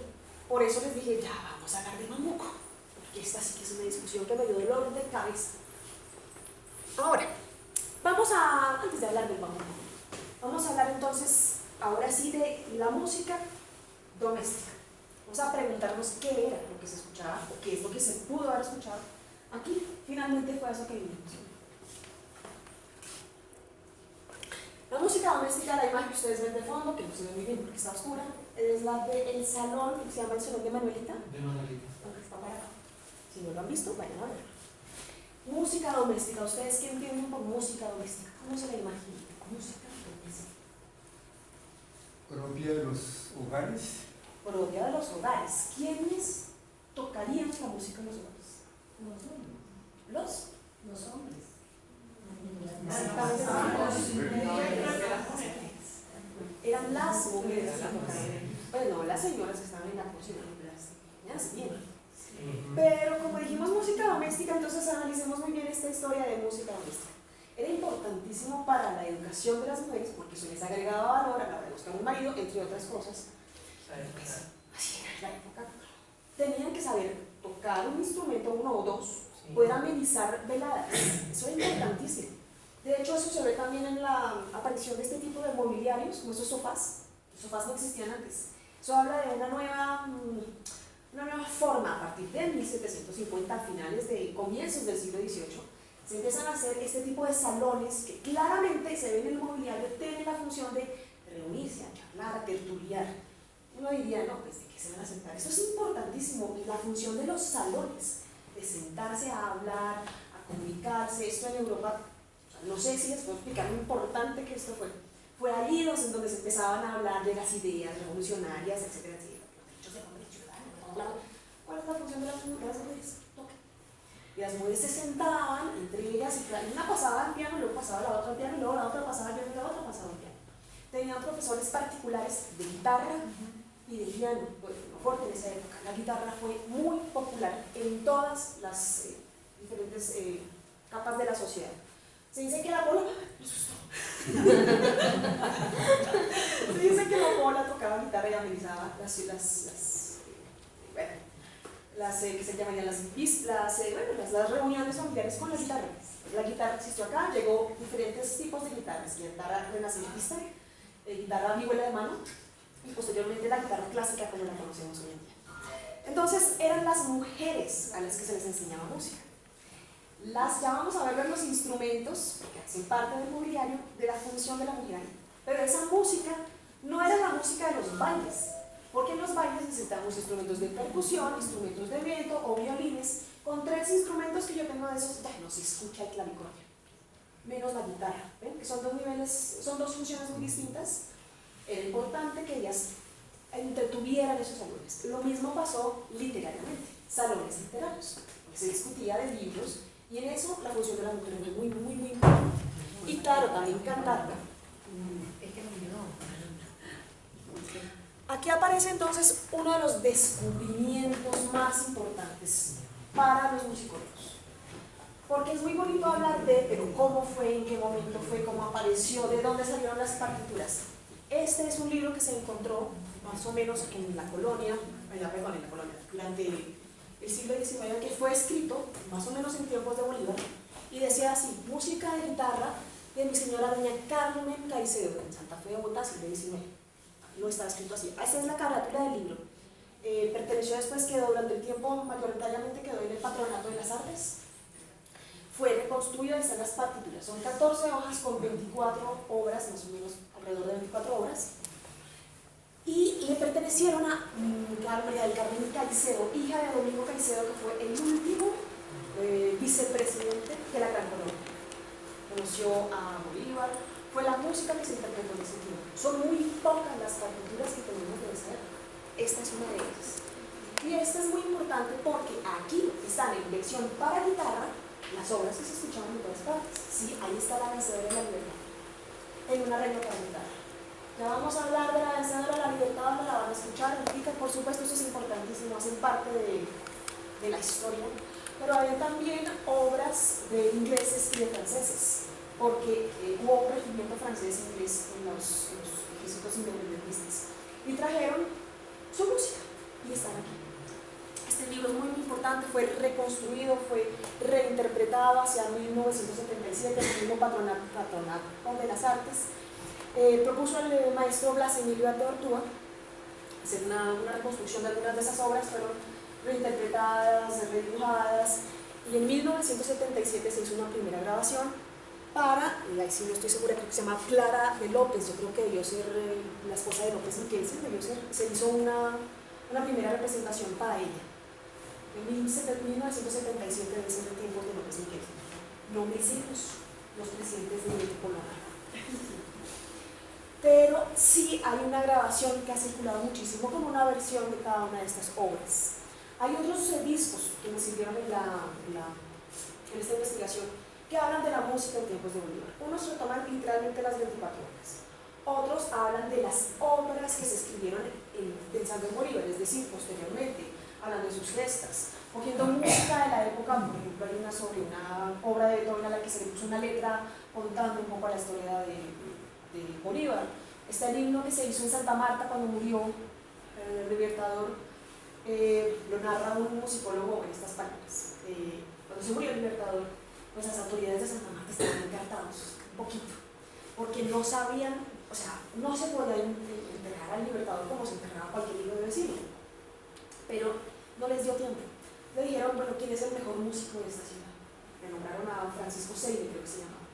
Por eso les dije, ya vamos a hablar de bambuco, porque esta sí que es una discusión que me dio dolor de cabeza. Ahora, antes de hablar del bambuco, vamos vamos a hablar entonces, ahora sí, de la música doméstica. Vamos a preguntarnos qué era lo que se escuchaba, o qué es lo que se pudo haber escuchado. Aquí, finalmente, fue eso que vimos. La música doméstica, la imagen que ustedes ven de fondo, que no se ve muy bien porque está oscura, es la del salón, que se llama el salón de Manuelita. De Manuelita. Aunque está para acá. Si no lo han visto, vayan a ver. Música doméstica, ¿ustedes qué entienden por música doméstica? ¿Cómo se la imaginan? Música doméstica. Propia de los hogares. Propia de los hogares. ¿Quiénes tocarían la música en los hogares? Los hombres. Eran las mujeres que tocaban. Bueno, las señoras que estaban en la cocina, las niñas bien. Pero como dijimos música doméstica, entonces analicemos muy bien esta historia de música doméstica. Era importantísimo para la educación de las mujeres porque eso les agregaba valor a la hora de buscar un marido, entre otras cosas. Así era la época. Tenían que saber tocar un instrumento, uno o dos, poder amenizar veladas. Eso era importantísimo. De hecho, eso se ve también en la aparición de este tipo de mobiliarios, como esos sofás. Los sofás no existían antes. Eso habla de una nueva forma. A partir de 1750, finales de comienzos del siglo XVIII, se empiezan a hacer este tipo de salones que claramente se ven en el mobiliario, tienen la función de reunirse, a charlar, a tertuliar. Uno diría, no, pues de qué se van a sentar. Eso es importantísimo, la función de los salones, de sentarse a hablar, a comunicarse. Esto en Europa, no sé si les puedo explicar lo importante que esto fue. Fue allí donde se empezaban a hablar de las ideas revolucionarias, etcétera, etcétera. Los derechos del hombre ciudadano. ¿Cuál es la función de las mujeres? Toque. Y las mujeres se sentaban entre ellas y una pasaba al piano, luego pasaba la otra al piano, y luego la otra pasaba al piano y la otra pasaba al piano. Tenían profesores particulares de guitarra y de piano. Bueno, mejor en esa época la guitarra fue muy popular en todas las diferentes capas de la sociedad. Se dice que la bola, se dice que la bola tocaba guitarra y amenizaba que se llamarían las reuniones familiares con la guitarra. La guitarra existió acá, llegó diferentes tipos de guitarras: guitarra renacentista, guitarra vihuela de mano y posteriormente la guitarra clásica como la conocemos hoy en día. Entonces eran las mujeres a las que se les enseñaba música. Ya vamos a ver los instrumentos, que hacen parte del mobiliario, de la función de la mujer. Pero esa música no era la música de los bailes, porque en los bailes necesitamos instrumentos de percusión, instrumentos de viento o violines. Con 3 instrumentos que yo tengo de esos, ya no se escucha el clavicordio, menos la guitarra. ¿Ven? Que son 2 niveles, son 2 funciones muy distintas. Era importante que ellas entretuvieran esos salones. Lo mismo pasó literariamente, salones literarios, porque se discutía de libros. Y en eso la función de la mujer es muy importante. Y claro, también cantar. Aquí aparece entonces uno de los descubrimientos más importantes para los musicólogos. Porque es muy bonito hablar de, pero cómo fue, en qué momento fue, cómo apareció, de dónde salieron las partituras. Este es un libro que se encontró más o menos en la colonia, durante el siglo XIX, que fue escrito más o menos en tiempos de Bolívar, y decía así: música de guitarra de mi señora doña Carmen Caicedo, en Santa Fe de Bogotá, siglo XIX. No estaba escrito así. Esa es la carátula del libro. Perteneció después, durante el tiempo mayoritariamente quedó en el Patronato de las Artes. Fue reconstruido, y están las partituras. Son 14 hojas con 24 obras, más o menos alrededor de 24 obras. Y le pertenecieron a María del Carmen Caicedo, hija de Domingo Caicedo, que fue el último vicepresidente de la Gran Colombia. Conoció a Bolívar, fue la música que se interpretó en ese tiempo. Son muy pocas las partituras que tenemos de esa época. Esta es una de ellas. Y esta es muy importante porque aquí están en lección para guitarra las obras que se escuchaban en todas partes. Sí, ahí está la vencedora de la libertad, en un arreglo para guitarra. Ya vamos a hablar de la vencedora de la libertad, donde la van a escuchar, y por supuesto eso es importantísimo, hacen parte de la historia. Pero había también obras de ingleses y de franceses, porque hubo un regimiento francés e inglés en los ejércitos independentistas, y trajeron su música, y están aquí. Este libro es muy importante, fue reconstruido, fue reinterpretado hacia 1977, el mismo patronato de las artes. propuso al maestro Blas Emilio de Ortúa hacer una reconstrucción de algunas de esas obras, fueron reinterpretadas, redibujadas, y en 1977 se hizo una primera grabación para, y ahí sí no estoy segura, creo que se llama Clara de López, yo creo que debió ser la esposa de López Miquelsen, se hizo una primera representación para ella. En 1977 debe ser el tiempo de López Miquelsen. No me sé los presidentes de Colombia. Pero sí hay una grabación que ha circulado muchísimo con una versión de cada una de estas obras. Hay otros discos que me sirvieron en esta investigación que hablan de la música en tiempos de Bolívar. Unos retoman literalmente las 24 horas. Otros hablan de las obras que se escribieron pensando en Bolívar, es decir, posteriormente, hablando de sus gestas, cogiendo música de la época. Por ejemplo, hay una sobre una obra de Beethoven a la que se le puso una letra contando un poco la historia de Bolívar. Está el himno que se hizo en Santa Marta cuando murió el Libertador, lo narra un musicólogo en estas palabras. Cuando se murió el Libertador, pues las autoridades de Santa Marta estaban encartados un poquito, porque no sabían, o sea, no se podía enterrar al Libertador como se enterraba cualquier hijo de vecino, pero no les dio tiempo. Le dijeron, bueno, ¿quién es el mejor músico de esta ciudad? Le nombraron a Francisco Seide, creo que se llamaba.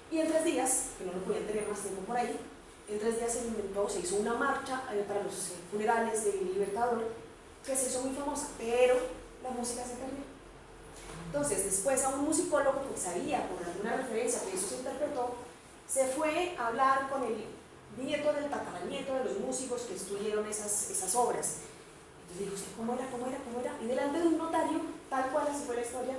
Y en 3 días, que no lo podían tener más tiempo por ahí, en 3 días se hizo una marcha para los funerales del Libertador, que se hizo muy famosa, pero la música se perdió. Entonces, después a un musicólogo que sabía por alguna referencia que eso se interpretó, se fue a hablar con el nieto del tataranieto de los músicos que estudiaron esas obras. Entonces dijo, ¿usted cómo era? Y delante de un notario, tal cual así fue la historia,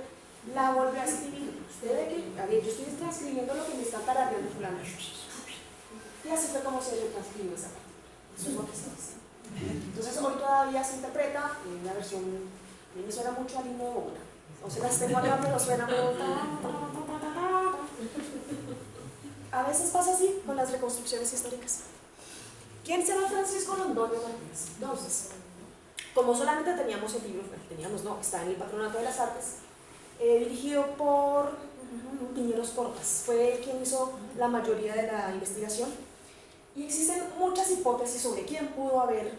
la volvió a escribir. Usted ve que, a ver, yo estoy transcribiendo lo que me está tarareando fulano. Y así fue como se transcribió esa parte. Eso es lo que se dice. Entonces hoy todavía se interpreta en una versión, a mí me suena mucho al himno de Bogotá. No se las tengo acá, pero suena a veces pasa así con las reconstrucciones históricas. ¿Quién será Francisco Londoño Martínez? Entonces, como solamente teníamos el libro, está en el Patronato de las Artes, dirigido por Piñeros Portas, fue él quien hizo la mayoría de la investigación, y existen muchas hipótesis sobre quién pudo haber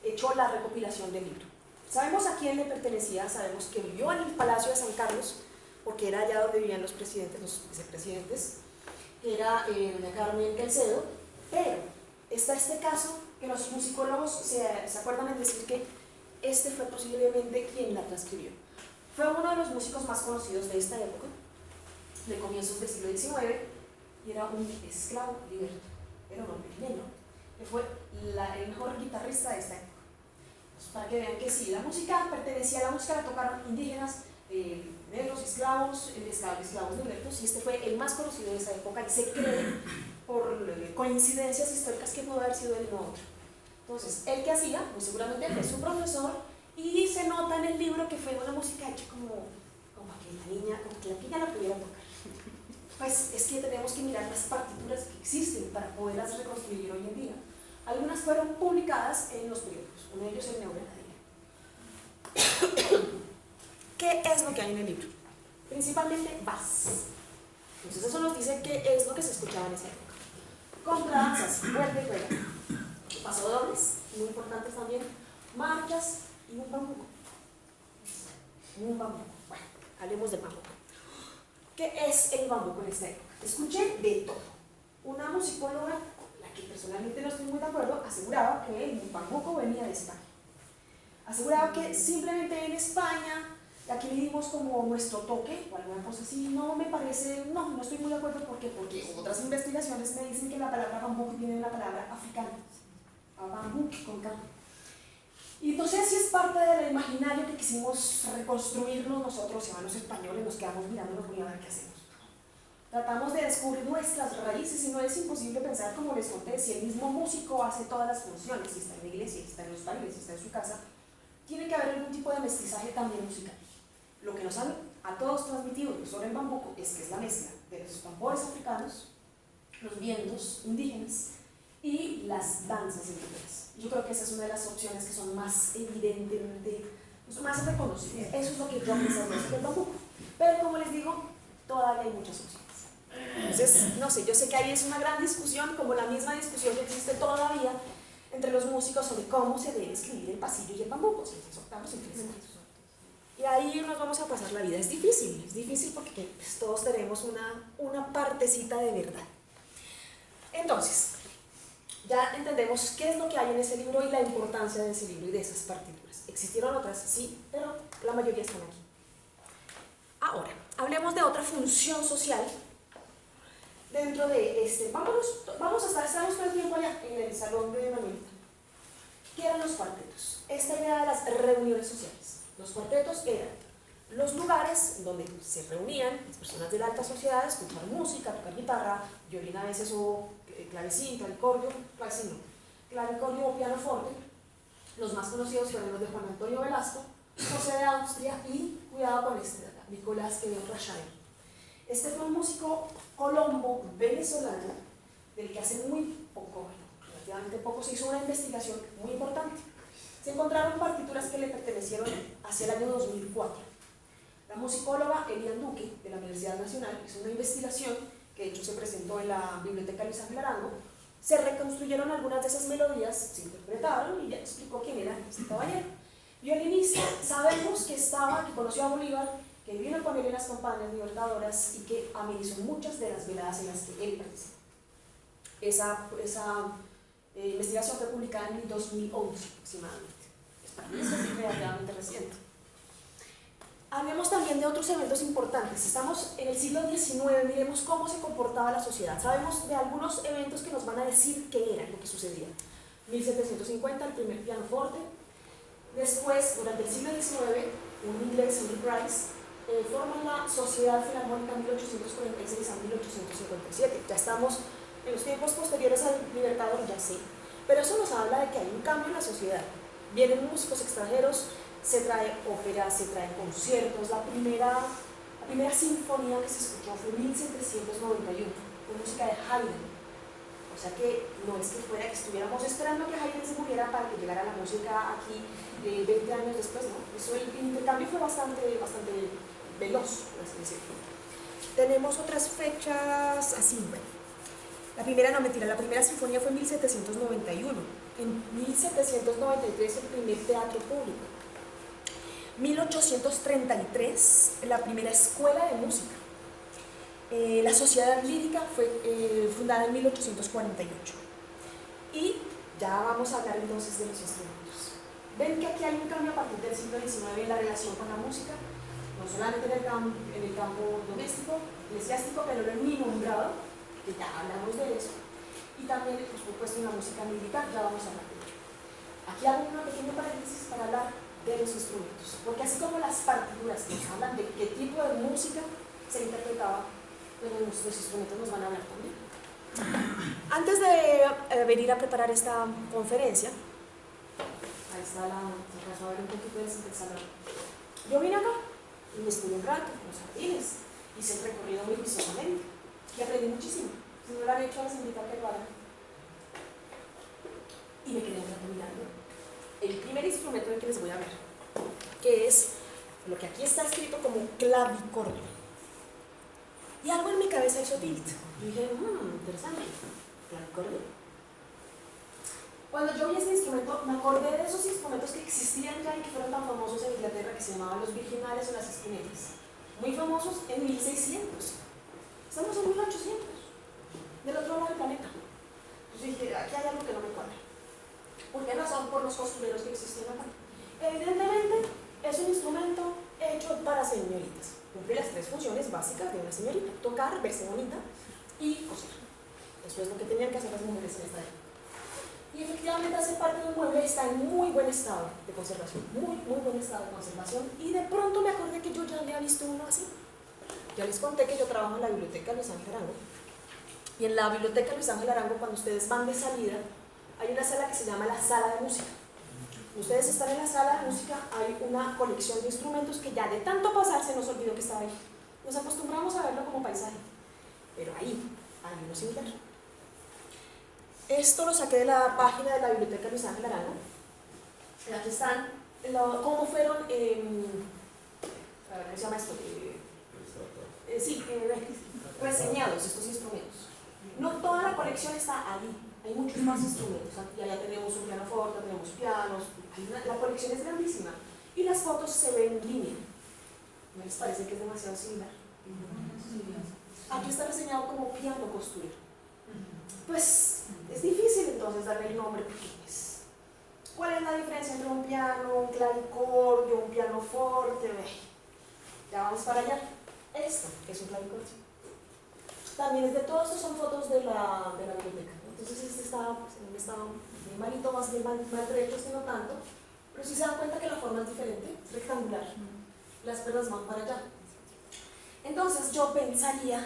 hecho la recopilación del libro. Sabemos a quién le pertenecía, sabemos que vivió en el Palacio de San Carlos, porque era allá donde vivían los presidentes, los vicepresidentes, que era doña Carmen Caicedo, pero está este caso que los musicólogos se acuerdan en decir que este fue posiblemente quien la transcribió. Fue uno de los músicos más conocidos de esta época, de comienzos del siglo XIX, y era un esclavo liberto, era un hombre limeño, que fue el mejor guitarrista de esta época. Entonces, para que vean que sí, la música pertenecía a la música, la tocaron indígenas, negros, esclavos libertos, y este fue el más conocido de esa época, y se cree por coincidencias históricas que pudo haber sido él y no otro. Entonces, ¿él qué hacía? Pues seguramente fue su profesor, y se nota en el libro que fue una música hecha como que la niña la pudiera tocar. Pues es que tenemos que mirar las partituras que existen para poderlas reconstruir hoy en día. Algunas fueron publicadas en los periódicos, uno de ellos el Neogranadilla. ¿Qué es lo que hay en el libro? Principalmente vals. Entonces eso nos dice qué es lo que se escuchaba en esa época. Contradanzas, vuelta y rueda. Pasodobles, muy importantes también. Marchas y un bambuco. Bueno, hablemos del bambuco. ¿Qué es el bambuco en esta época? Escuché de todo. Una musicóloga, la que personalmente no estoy muy de acuerdo, aseguraba que el bambuco venía de España. Aseguraba que simplemente en España, aquí le dimos como nuestro toque o alguna cosa así. No me parece, no estoy muy de acuerdo. ¿Por qué? Porque otras investigaciones me dicen que la palabra bambuco viene de la palabra africana, bambuk con K. Y no sé si es parte del imaginario que quisimos reconstruirnos nosotros, los españoles, nos quedamos mirándonos muy a ver qué hacemos. Tratamos de descubrir nuestras raíces y no es imposible pensar, como les conté, si el mismo músico hace todas las funciones, si está en la iglesia, si está en los bailes, si está en su casa, tiene que haber algún tipo de mestizaje también musical. Lo que nos han a todos transmitido sobre el bambuco es que es la mezcla de los tambores africanos, los vientos indígenas y las danzas europeas. Yo creo que esa es una de las opciones que son más evidentemente, más reconocidas. Eso es lo que yo pensaría sobre el bambuco. Pero como les digo, todavía hay muchas opciones. Entonces, no sé, yo sé que ahí es una gran discusión, como la misma discusión que existe todavía entre los músicos sobre cómo se debe escribir el pasillo y el bambuco, si es octavos y tres cuartos. Y ahí nos vamos a pasar la vida. Es difícil porque pues, todos tenemos una partecita de verdad. Entonces, ya entendemos qué es lo que hay en ese libro y la importancia de ese libro y de esas partituras. ¿Existieron otras? Sí, pero la mayoría están aquí. Ahora, hablemos de otra función social dentro de este. Vamos a estar, estamos todo el tiempo allá en el salón de Manuelita. ¿Qué eran los cuartetos? Esta idea de las reuniones sociales. Los cuartetos eran los lugares donde se reunían las personas de la alta sociedad a escuchar música, tocar guitarra, violín a veces o clavecín, clavicordio, clavicordio o pianoforte. Los más conocidos fueron los de Juan Antonio Velasco, José de Austria y, cuidado con este, Nicolás Quevedo Rashaim. Este fue un músico colombo venezolano del que hace muy poco, relativamente poco, se hizo una investigación muy importante. Se encontraron partituras que le pertenecieron hacia el año 2004. La musicóloga Elian Duque, de la Universidad Nacional, hizo una investigación que de hecho se presentó en la Biblioteca Luis Ángel Arango. Se reconstruyeron algunas de esas melodías, se interpretaron y ya explicó quién era este caballero. Violinista, sabemos que conoció a Bolívar, que vino con él en las campañas libertadoras y que amenizó muchas de las veladas en las que él participó. Esa investigación fue publicada en el 2011 aproximadamente. Eso es relativamente reciente. Hablemos también de otros eventos importantes. Estamos en el siglo XIX, miremos cómo se comportaba la sociedad. Sabemos de algunos eventos que nos van a decir qué era lo que sucedía. 1750, el primer pianoforte. Después, durante el siglo XIX, un inglés, Henry Price, forma la Sociedad Filarmónica 1846 a 1857. Ya estamos en los tiempos posteriores al Libertador, ya sé. Pero eso nos habla de que hay un cambio en la sociedad. Vienen músicos extranjeros, se trae ópera, se traen conciertos. La primera sinfonía que se escuchó fue en 1791, con música de Haydn. O sea que no es que fuera que estuviéramos esperando que Haydn se muriera para que llegara la música aquí 20 años después, ¿no? Eso, el intercambio fue bastante veloz, por así decirlo. Tenemos otras fechas así, bueno. La primera sinfonía fue en 1791. En 1793 el primer teatro público. 1833 la primera escuela de música. La Sociedad Lírica fue fundada en 1848. Y ya vamos a hablar entonces de los instrumentos. Ven que aquí hay un cambio a partir del siglo XIX en la relación con la música, no solamente en el campo doméstico, eclesiástico, pero lo he nombrado, que ya hablamos de eso, y también, por supuesto, en la música militar, ya vamos a hablar de ello. Aquí hago una pequeña paréntesis para hablar de los instrumentos, porque así como las partituras nos hablan de qué tipo de música se interpretaba, pues los instrumentos nos van a hablar también. Antes de venir a preparar esta conferencia, ahí está se alcanzó a ver un poquito del salón. Yo vine acá y me estuve un rato con los jardines, hice el recorrido muy juiciosamente y aprendí muchísimo. Si no lo han hecho, les invito a que lo hagan. Y me quedé un rato mirando el primer instrumento del que les voy a ver, que es lo que aquí está escrito como clavicordio. Y algo en mi cabeza hizo tilt. Yo dije, interesante, clavicordio. Cuando yo vi este instrumento, me acordé de esos instrumentos que existían ya y que fueron tan famosos en Inglaterra, que se llamaban los virginales o las espinetas. Muy famosos en 1600. Estamos en 1800, del otro lado del planeta. Entonces dije, aquí hay algo que no me cuadra. ¿Por qué razón? Por los costureros que existían acá. Evidentemente, es un instrumento hecho para señoritas. Cumple las tres funciones básicas de una señorita: tocar, verse bonita y coser. Eso es lo que tenían que hacer las mujeres en esta época. Y efectivamente hace parte de un mueble, está en muy buen estado de conservación, muy buen estado de conservación, y de pronto me acordé que yo ya había visto uno así. Ya les conté que yo trabajo en la Biblioteca Luis Ángel Arango, y en la Biblioteca Luis Ángel Arango, cuando ustedes van de salida, hay una sala que se llama la Sala de Música. Ustedes están en la Sala de Música, hay una colección de instrumentos que ya de tanto pasar se nos olvidó que estaba ahí. Nos acostumbramos a verlo como paisaje, pero ahí hay uno similar. Esto lo saqué de la página de la Biblioteca Luis Ángel Arango. Aquí están cómo fueron, a ver, ¿cómo se llama esto? Reseñados estos instrumentos. colección está ahí. Hay muchos más instrumentos. Aquí allá tenemos un pianoforte, tenemos pianos. La colección es grandísima. Y las fotos se ven en línea. ¿No les parece que es demasiado similar? Aquí está reseñado como piano costurero. Pues es difícil entonces darle el nombre porque pues, ¿cuál es la diferencia entre un piano, un clavicordio, un pianoforte? Ya vamos para allá. Esto es un clavicordio. También es de todos estos son fotos de la biblioteca. Entonces este está en un estado bien malito, más bien mal derecho, este no tanto. Pero si se dan cuenta que la forma es diferente, es rectangular. Las perlas van para allá. Entonces yo pensaría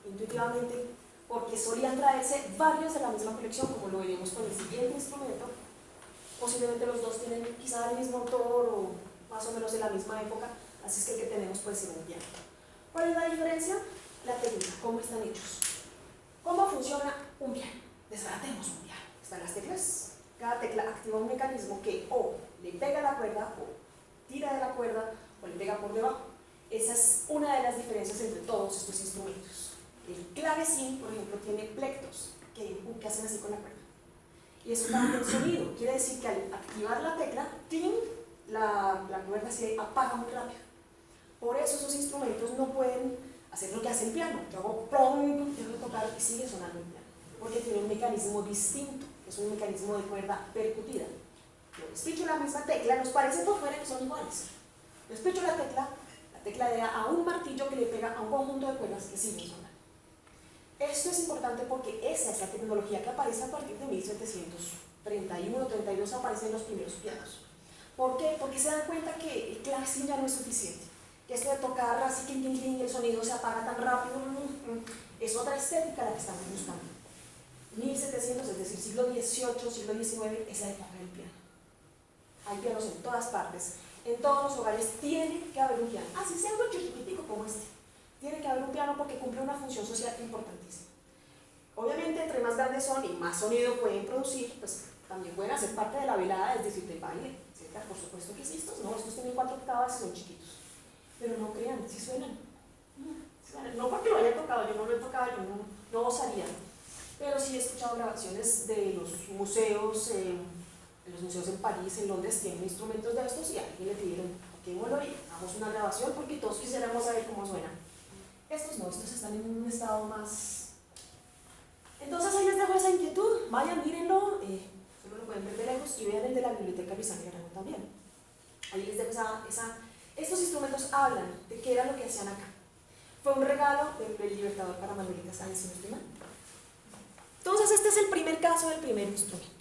intuitivamente, porque solían traerse varios de la misma colección, como lo veremos con el siguiente instrumento, posiblemente los dos tienen quizá el mismo autor o más o menos de la misma época, así es que el que tenemos puede ser un piano. ¿Cuál es la diferencia? La técnica, cómo están hechos. ¿Cómo funciona un piano? Desbaratemos un piano. Están las teclas, cada tecla activa un mecanismo que o le pega a la cuerda, o tira de la cuerda, o le pega por debajo. Esa es una de las diferencias entre todos estos instrumentos. El clavecín, por ejemplo, tiene plectos que hacen así con la cuerda. Y eso cambia el sonido. Quiere decir que al activar la tecla, ¡ting!, la cuerda se apaga muy rápido. Por eso esos instrumentos no pueden hacer lo que hace el piano. Yo hago ¡plom!, dejo de tocar y sigue sonando el piano. Porque tiene un mecanismo distinto, es un mecanismo de cuerda percutida. Yo les picho la misma tecla, nos parece por fuera que son iguales. Les picho la tecla le da a un martillo que le pega a un conjunto de cuerdas que siguen sonando. Esto es importante porque esa es la tecnología que aparece a partir de 1731-32, aparecen los primeros pianos. ¿Por qué? Porque se dan cuenta que el clavecín ya no es suficiente. Que esto de tocar así, que el sonido se apaga tan rápido, es otra estética la que estamos buscando. 1700, es decir, siglo XVIII, siglo XIX, es la época del piano. Hay pianos en todas partes. En todos los hogares tiene que haber un piano. Así sea algo chiquitico como este. Tiene que haber un piano porque cumple una función social importantísima. Obviamente, entre más grandes son y más sonido pueden producir, pues también pueden hacer parte de la velada, es decir, del baile, ¿cierto? Por supuesto que sí, estos tienen 4 octavas y son chiquitos. Pero no crean, sí suenan. No porque lo haya tocado, yo no lo he tocado, yo no osaría. Pero sí he escuchado grabaciones de los museos. Los museos en París, en Londres, tienen instrumentos de estos y a alguien le pidieron, toquémoslo y hagamos una grabación porque todos quisiéramos saber cómo suenan. Estos no, estos están en un estado más... Entonces ahí les dejo esa inquietud, vayan, mírenlo, solo lo pueden ver de lejos y vean el de la Biblioteca Luisana Arango también. Ahí les dejo estos instrumentos hablan de qué era lo que hacían acá. Fue un regalo del Libertador para Manuelita Sáenz, si no estoy mal. Entonces este es el primer caso del primer instrumento.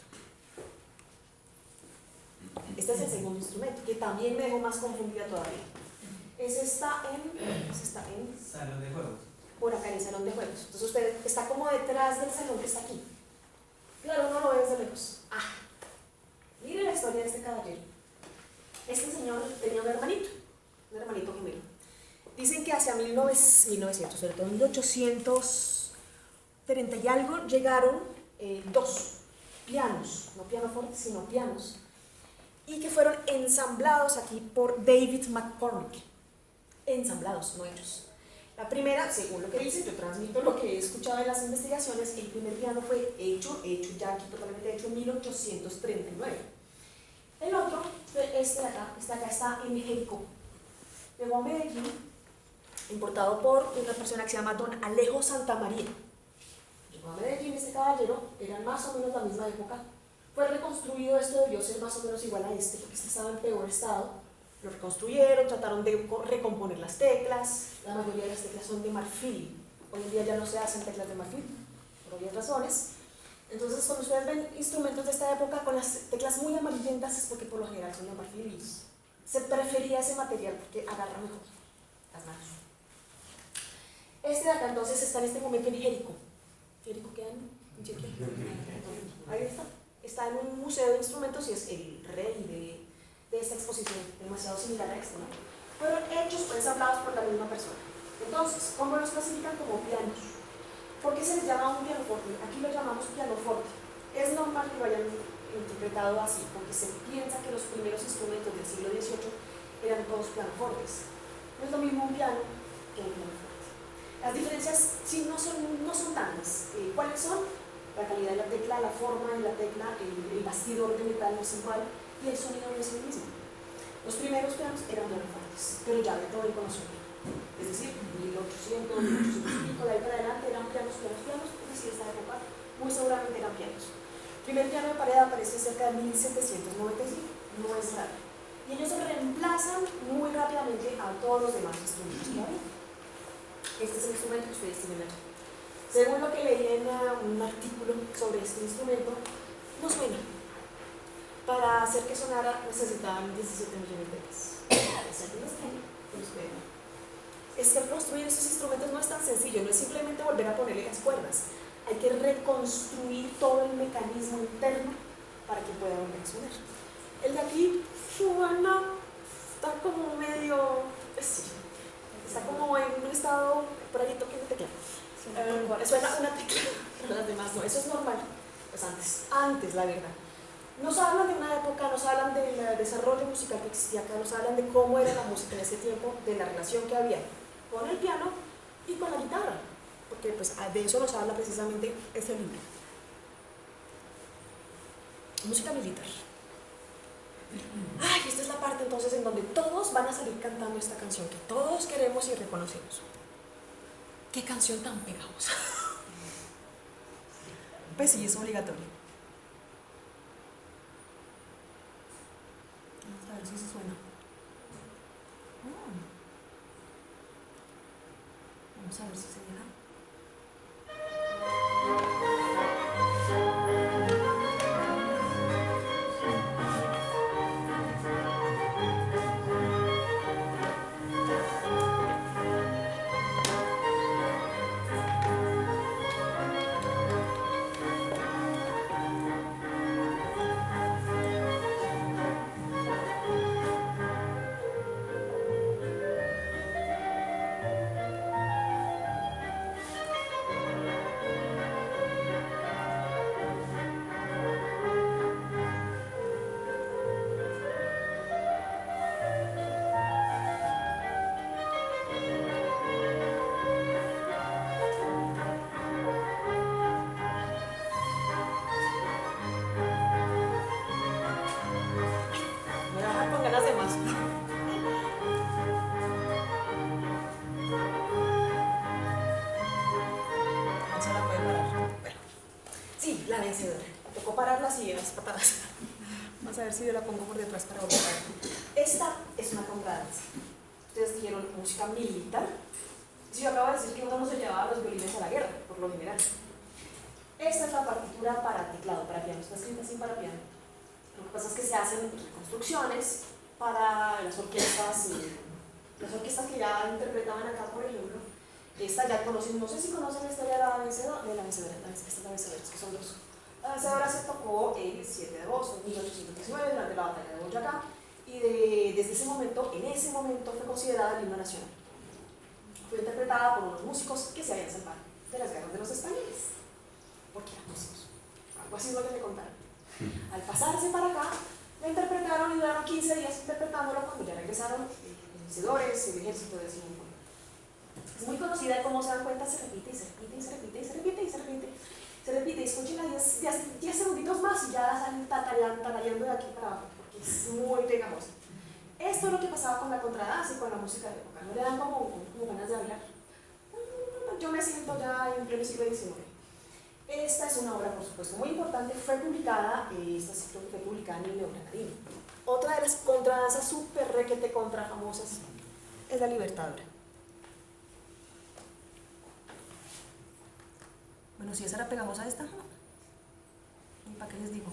Este es el segundo instrumento, que también me dejó más confundida todavía. Ese está en Salón de juegos. Por acá en el salón de juegos. Entonces usted está como detrás del salón que está aquí. Claro, uno lo ve desde lejos. Mire la historia de este caballero. Este señor tenía un hermanito gemelo. Dicen que hacia 1900, sobre todo 1830 y algo, llegaron 2 pianos, no pianoforte, sino pianos, y que fueron ensamblados aquí por David McCormick. Ensamblados, no hechos. La primera, según lo que dice, yo transmito lo que he escuchado en las investigaciones, el primer piano fue hecho ya aquí totalmente hecho en 1839. El otro, este de acá está en Jericó. Llegó a Medellín, importado por una persona que se llama Don Alejo Santamaría. Llegó a Medellín este caballero, eran más o menos la misma época. Fue reconstruido, esto debió ser más o menos igual a este, porque este estaba en peor estado. Lo reconstruyeron, trataron de recomponer las teclas. La mayoría de las teclas son de marfil. Hoy en día ya no se hacen teclas de marfil, por obvias razones. Entonces, cuando ustedes ven instrumentos de esta época con las teclas muy amarillentas, es porque por lo general son de marfil y se prefería ese material porque agarra mejor las manos. Este de acá entonces está en este momento en Jericó. ¿Jericó queda en Chequia? Ahí está. Está en un museo de instrumentos y es el rey de esta exposición, demasiado similar a este, ¿no? Fueron hechos, pues hablados por la misma persona. Entonces, ¿cómo los clasifican? Como pianos. ¿Por qué se les llama un pianoforte? Aquí lo llamamos pianoforte. Es normal que lo hayan interpretado así, porque se piensa que los primeros instrumentos del siglo XVIII eran todos pianofortes. No es lo mismo un piano que un pianoforte. Las diferencias sí no son tantas. ¿Cuáles son? La calidad de la tecla, la forma de la tecla, el bastidor de metal no es igual y el sonido no es el mismo. Los primeros pianos eran pianofortes, pero ya de todo el conocimiento. Es decir, 1800, 1800 y pico, de ahí para adelante eran pianos, es decir, esta época muy seguramente eran pianos. El primer piano de pared aparece cerca de 1795, no es raro. Y ellos reemplazan muy rápidamente a todos los demás instrumentos que había. Este es el instrumento que ustedes tienen aquí. Según lo que leí en un artículo sobre este instrumento, no suena. Para hacer que sonara necesitaban 17 millones de pesos. Es que construir esos instrumentos no es tan sencillo, no es simplemente volver a ponerle las cuerdas. Hay que reconstruir todo el mecanismo interno para que pueda volver a sonar. El de aquí suena, está como medio, sí, está como en un estado, por ahí toque una tecla. Suena una tecla, pero las demás no, eso es normal. Pues antes la verdad. Nos hablan de una época, nos hablan del desarrollo musical que existía acá, nos hablan de cómo era la música en ese tiempo, de la relación que había con el piano y con la guitarra, porque pues, de eso nos habla precisamente este libro. Música militar. Ay, esta es la parte entonces en donde todos van a salir cantando esta canción que todos queremos y reconocemos. ¿Qué canción tan pegajosa? Pues sí, es obligatorio. Vamos a ver si se suena. Vamos a ver si se deja. Tocó pararla así en las patadas. Vamos a ver si yo la pongo por detrás para volver a ver. Esta es una contradanza. Ustedes dijeron música militar. Si yo acabo de decir que uno no se llevaba los violines a la guerra, por lo general. Esta es la partitura para teclado, para piano. Está escrita así para piano. Lo que pasa es que se hacen reconstrucciones para las orquestas que ya interpretaban acá, por ejemplo. Esta ya conocen, no sé si conocen la historia de la vencedora, esta es la vencedora, que son dos. La vencedora se tocó el 7 de agosto de 1819 durante la batalla de Boyacá y desde ese momento, en ese momento fue considerada el himno nacional. Fue interpretada por unos músicos que se habían salvado de las guerras de los españoles, porque eran músicos, algo así es lo que me contaron. Al pasarse para acá, la interpretaron y duraron 15 días interpretándolo cuando ya regresaron los vencedores, el ejército de ese mundo. Es muy conocida y como se dan cuenta se repite y se repite y se repite y se repite y se repite. Se repite y escúchenla 10 segunditos más y ya salen tarareando de aquí para abajo, porque es muy pegajosa. Esto es lo que pasaba con la contradanza y con la música de época, no le dan como ganas de hablar. Yo me siento ya en pleno siglo XIX. Esta es una obra, por supuesto, muy importante, fue publicada, esta sí creo que fue publicada en el Leonardo. Otra de las contradanzas súper requete contra famosas es la Libertadora. Bueno, si esa era pegajosa esta, ¿para qué les digo?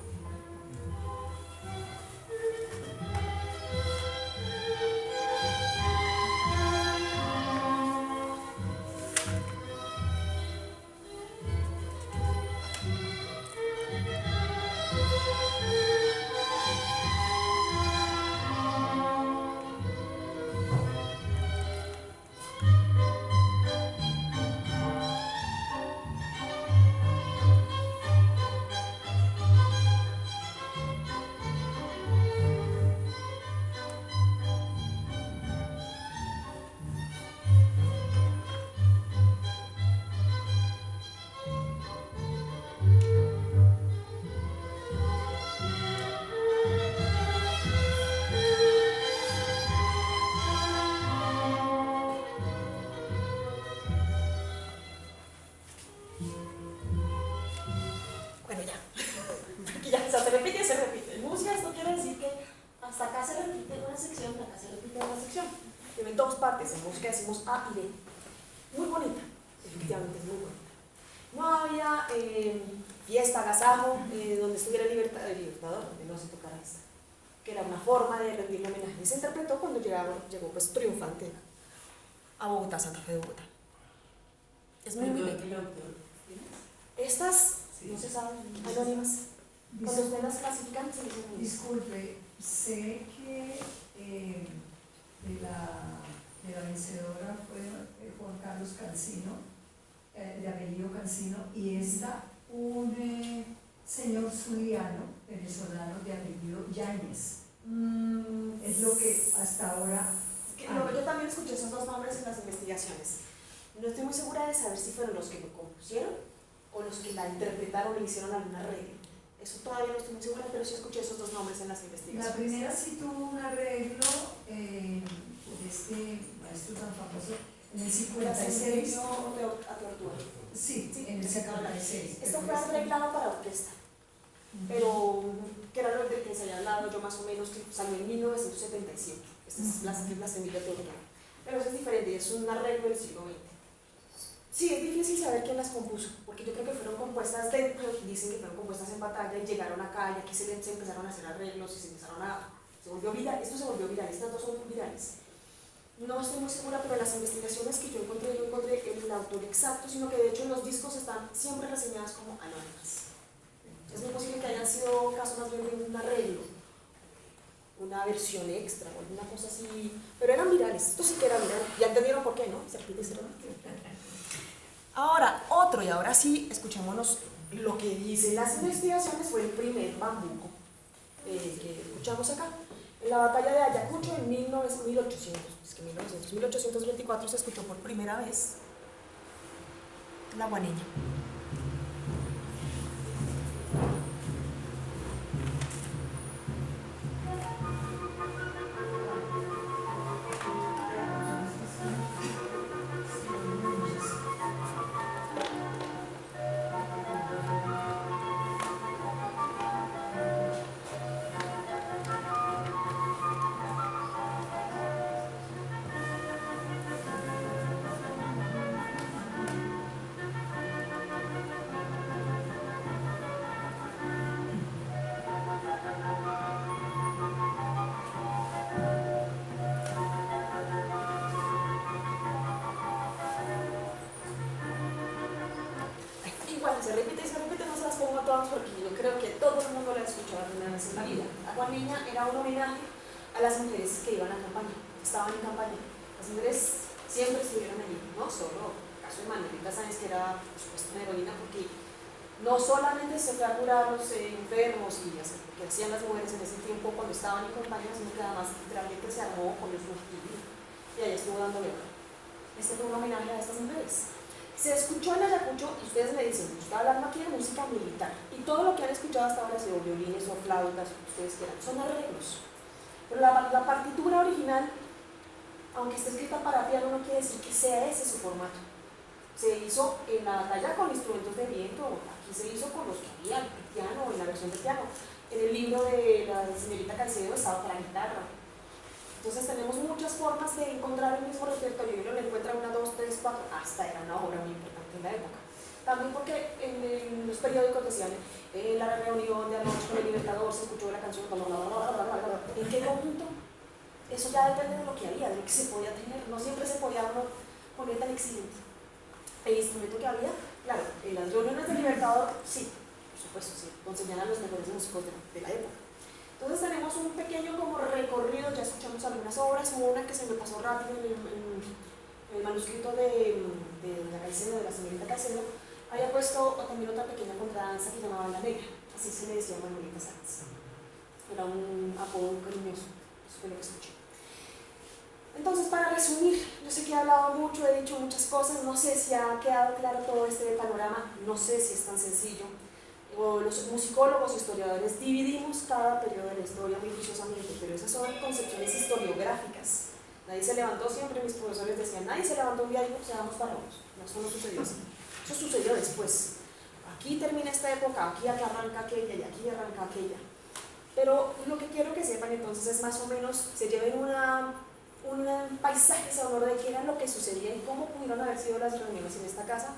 se repite una sección, acá se repite una sección. Tiene dos partes, en música decimos A y B. Muy bonita, efectivamente es muy bonita. No había fiesta, agasajo, donde estuviera el Libertador, donde no se tocara esta, que era una forma de rendirle homenaje. Se interpretó cuando llegó pues triunfante a Bogotá, Santa Fe de Bogotá. Es muy bonita. Estas, sí, no se saben, anónimas. Cuando ustedes las clasifican, se dicen anónimas. Disculpe, sé que de la vencedora fue Juan Carlos Cancino, de apellido Cancino, y esta un señor zuliano, venezolano, de apellido Yáñez. Es lo que hasta ahora... Yo también escuché esos dos nombres en las investigaciones. No estoy muy segura de saber si fueron los que lo compusieron o los que la interpretaron o le hicieron algún arreglo. Eso todavía no estoy muy segura, pero sí escuché esos dos nombres en las investigaciones. La primera sí tuvo un arreglo de este maestro tan famoso en el 56. Sí, en el 56. Esto fue arreglado para orquesta, pero que era lo del que se había hablado yo más o menos, que salió en 1975. Esta es la semilla teórica. Pero eso es diferente, es un arreglo del siglo XX. Sí, es difícil saber quién las compuso, porque yo creo que fueron compuestas dicen que fueron compuestas en batalla y llegaron acá y aquí se empezaron a hacer arreglos y se volvió viral, esto se volvió viral, estas dos son virales. No estoy muy segura, pero en las investigaciones que yo encontré el autor exacto, sino que de hecho los discos están siempre reseñados como anónimas. Es muy posible que hayan sido casos más bien de un arreglo, una versión extra o alguna cosa así, pero eran virales, esto sí que era viral, ya entendieron por qué, ¿no? Se repite. Ahora, otro, y ahora sí, escuchémonos lo que dicen las investigaciones, fue el primer bambuco que escuchamos acá. En la batalla de Ayacucho en 1824 se escuchó por primera vez la guaneña. Se repite, no se las pongo a todas porque yo creo que todo el mundo la ha escuchado alguna vez en la vida. La Juaneña era un homenaje a las mujeres que iban a campaña, estaban en campaña. Las mujeres siempre estuvieron allí, no solo el caso de Manuelita Sáenz, que era por supuesto una heroína, porque no solamente se fue a curar a los enfermos y hacer lo que hacían las mujeres en ese tiempo cuando estaban en campaña, sino que además literalmente se armó con los mosquitos y ahí estuvo dando guerra. Este fue un homenaje a estas mujeres. Se escuchó en Ayacucho y ustedes me dicen, yo estoy hablando aquí de música militar y todo lo que han escuchado hasta ahora, sea violines o flautas, o ustedes quieran, son arreglos. Pero la partitura original, aunque esté escrita para piano, no quiere decir que sea ese su formato. Se hizo en la batalla con instrumentos de viento, aquí se hizo con los que había, el piano, en la versión de piano. En el libro de la señorita Caicedo estaba para guitarra. Entonces tenemos muchas formas de encontrar el mismo repertorio y uno le encuentra 1, 2, 3, 4, hasta era una obra muy importante en la época. También porque en los periódicos decían la reunión de anoche con el Libertador, se escuchó la canción, ¿en qué conjunto? Eso ya depende de lo que había, de lo que se podía tener, no siempre se podía uno poner tan excelente. El instrumento que había, claro, en las reuniones del Libertador, sí, por supuesto, sí, conseguían a los mejores músicos de la época. Entonces tenemos un pequeño como recorrido, ya escuchamos algunas obras, una que se me pasó rápido en el manuscrito de la Caicedo, de la señorita Caicedo, había puesto también otra pequeña contradanza que llamaba La Negra, así se le decía a Manuelita Sáenz. Era un apodo cariñoso, eso fue lo que escuché. Entonces, para resumir, yo sé que he hablado mucho, he dicho muchas cosas, no sé si ha quedado claro todo este panorama, no sé si es tan sencillo. Los musicólogos e historiadores dividimos cada periodo de la historia muy juiciosamente, pero esas son concepciones historiográficas. Nadie se levantó, siempre mis profesores decían, nadie se levantó un día y dijo, seamos parrocos. No, eso no sucedió así. Eso sucedió después. Aquí termina esta época, aquí arranca aquella y aquí arranca aquella. Pero lo que quiero que sepan entonces es más o menos, se lleven un paisaje sonoro de qué era lo que sucedía y cómo pudieron haber sido las reuniones en esta casa,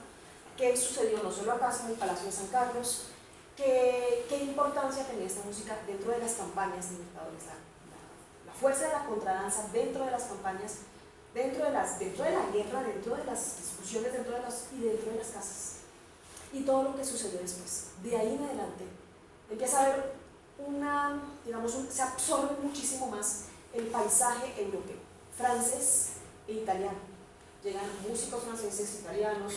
qué sucedió no solo acá, sino en el Palacio de San Carlos, qué importancia tenía esta música dentro de las campañas de Libertadores, la fuerza de la contradanza dentro de las campañas, dentro de la guerra, dentro de las discusiones, dentro de las casas, y todo lo que sucedió después. De ahí en adelante empieza a haber se absorbe muchísimo más el paisaje europeo, francés e italiano. Llegan músicos franceses, italianos,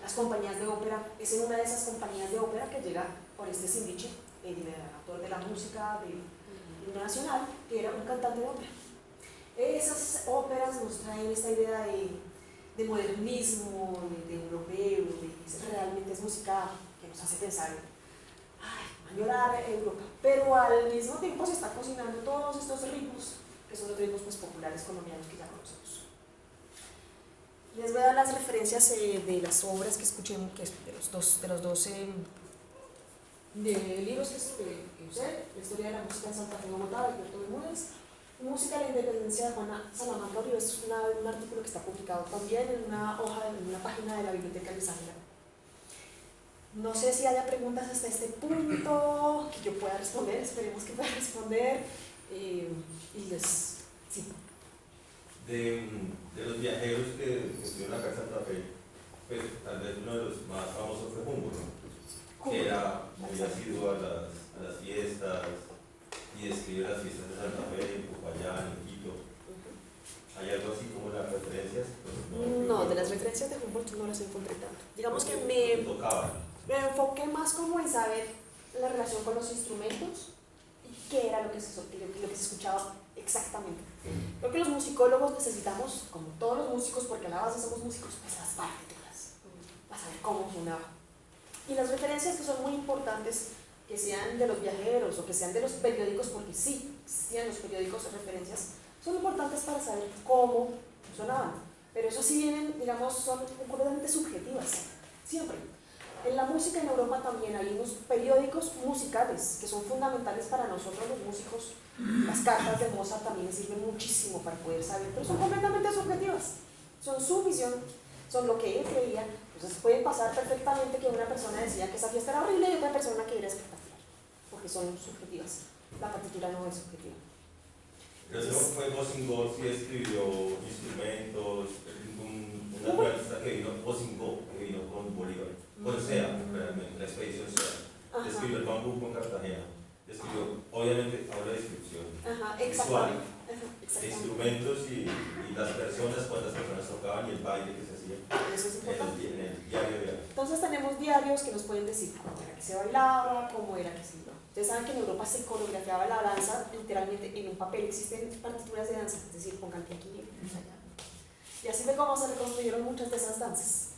las compañías de ópera. Es en una de esas compañías de ópera que llega por este Sindici, el autor de la música del himno nacional, que era un cantante de ópera. Esas óperas nos traen esta idea de modernismo, de europeo, realmente es música que nos hace pensar añorar Europa, pero al mismo tiempo se está cocinando todos estos ritmos, que son los ritmos pues, populares colombianos que ya conocemos. Les voy a dar las referencias de las obras que escuchemos, que es de los dos libros que usé, La historia de la música en Santa Fe, Bogotá, de Alberto Bermúdez, Música de la Independencia de Juana Salamanca Uribe. Es un artículo que está publicado también en una página de la Biblioteca de Sáenz. No sé si haya preguntas hasta este punto que yo pueda responder, esperemos que pueda responder. Sí. De los viajeros que estuvieron acá en Santa Fe, pues tal vez uno de los más famosos fue Humboldt, ¿no? Que había sido a las fiestas y describe las fiestas de Santa Fe, en Popayán, en Quito. ¿Hay algo así como las referencias? Pues no, de las referencias de Humboldt no las encontré tanto. Digamos que me enfoqué más como en saber la relación con los instrumentos y qué era lo que se escuchaba exactamente. Creo que los musicólogos necesitamos, como todos los músicos, porque a la base somos músicos, pues las partituras, para saber cómo sonaba. Y las referencias que son muy importantes, que sean de los viajeros o que sean de los periódicos, porque sí existían los periódicos referencias, son importantes para saber cómo sonaban. Pero eso sí vienen, digamos, son completamente subjetivas, siempre. En la música en Europa también hay unos periódicos musicales que son fundamentales para nosotros los músicos. Las cartas de Mozart también sirven muchísimo para poder saber, pero son completamente subjetivas. Son su visión, son lo que él creía. Entonces puede pasar perfectamente que una persona decía que esa fiesta era horrible y otra persona que era espectacular, porque son subjetivas. La partitura no es subjetiva. Pero no fue Bosingo, sí escribió instrumentos, una naturalista que vino, Bosingo, que vino con Bolívar, con SEA, realmente, la expedición SEA. Escribió el bambuco en Cartagena, escribió, obviamente, ahora la descripción visual de instrumentos y las personas, cuántas personas tocaban y el baile que se hacía. Eso es importante. En el diario de arte. Entonces tenemos diarios que nos pueden decir cómo era que se bailaba, cómo era que se iba. Ustedes saben que en Europa se coreografiaba la danza literalmente en un papel, existen partituras de danza, es decir, pongan aquí, allá. Y así fue como se reconstruyeron muchas de esas danzas.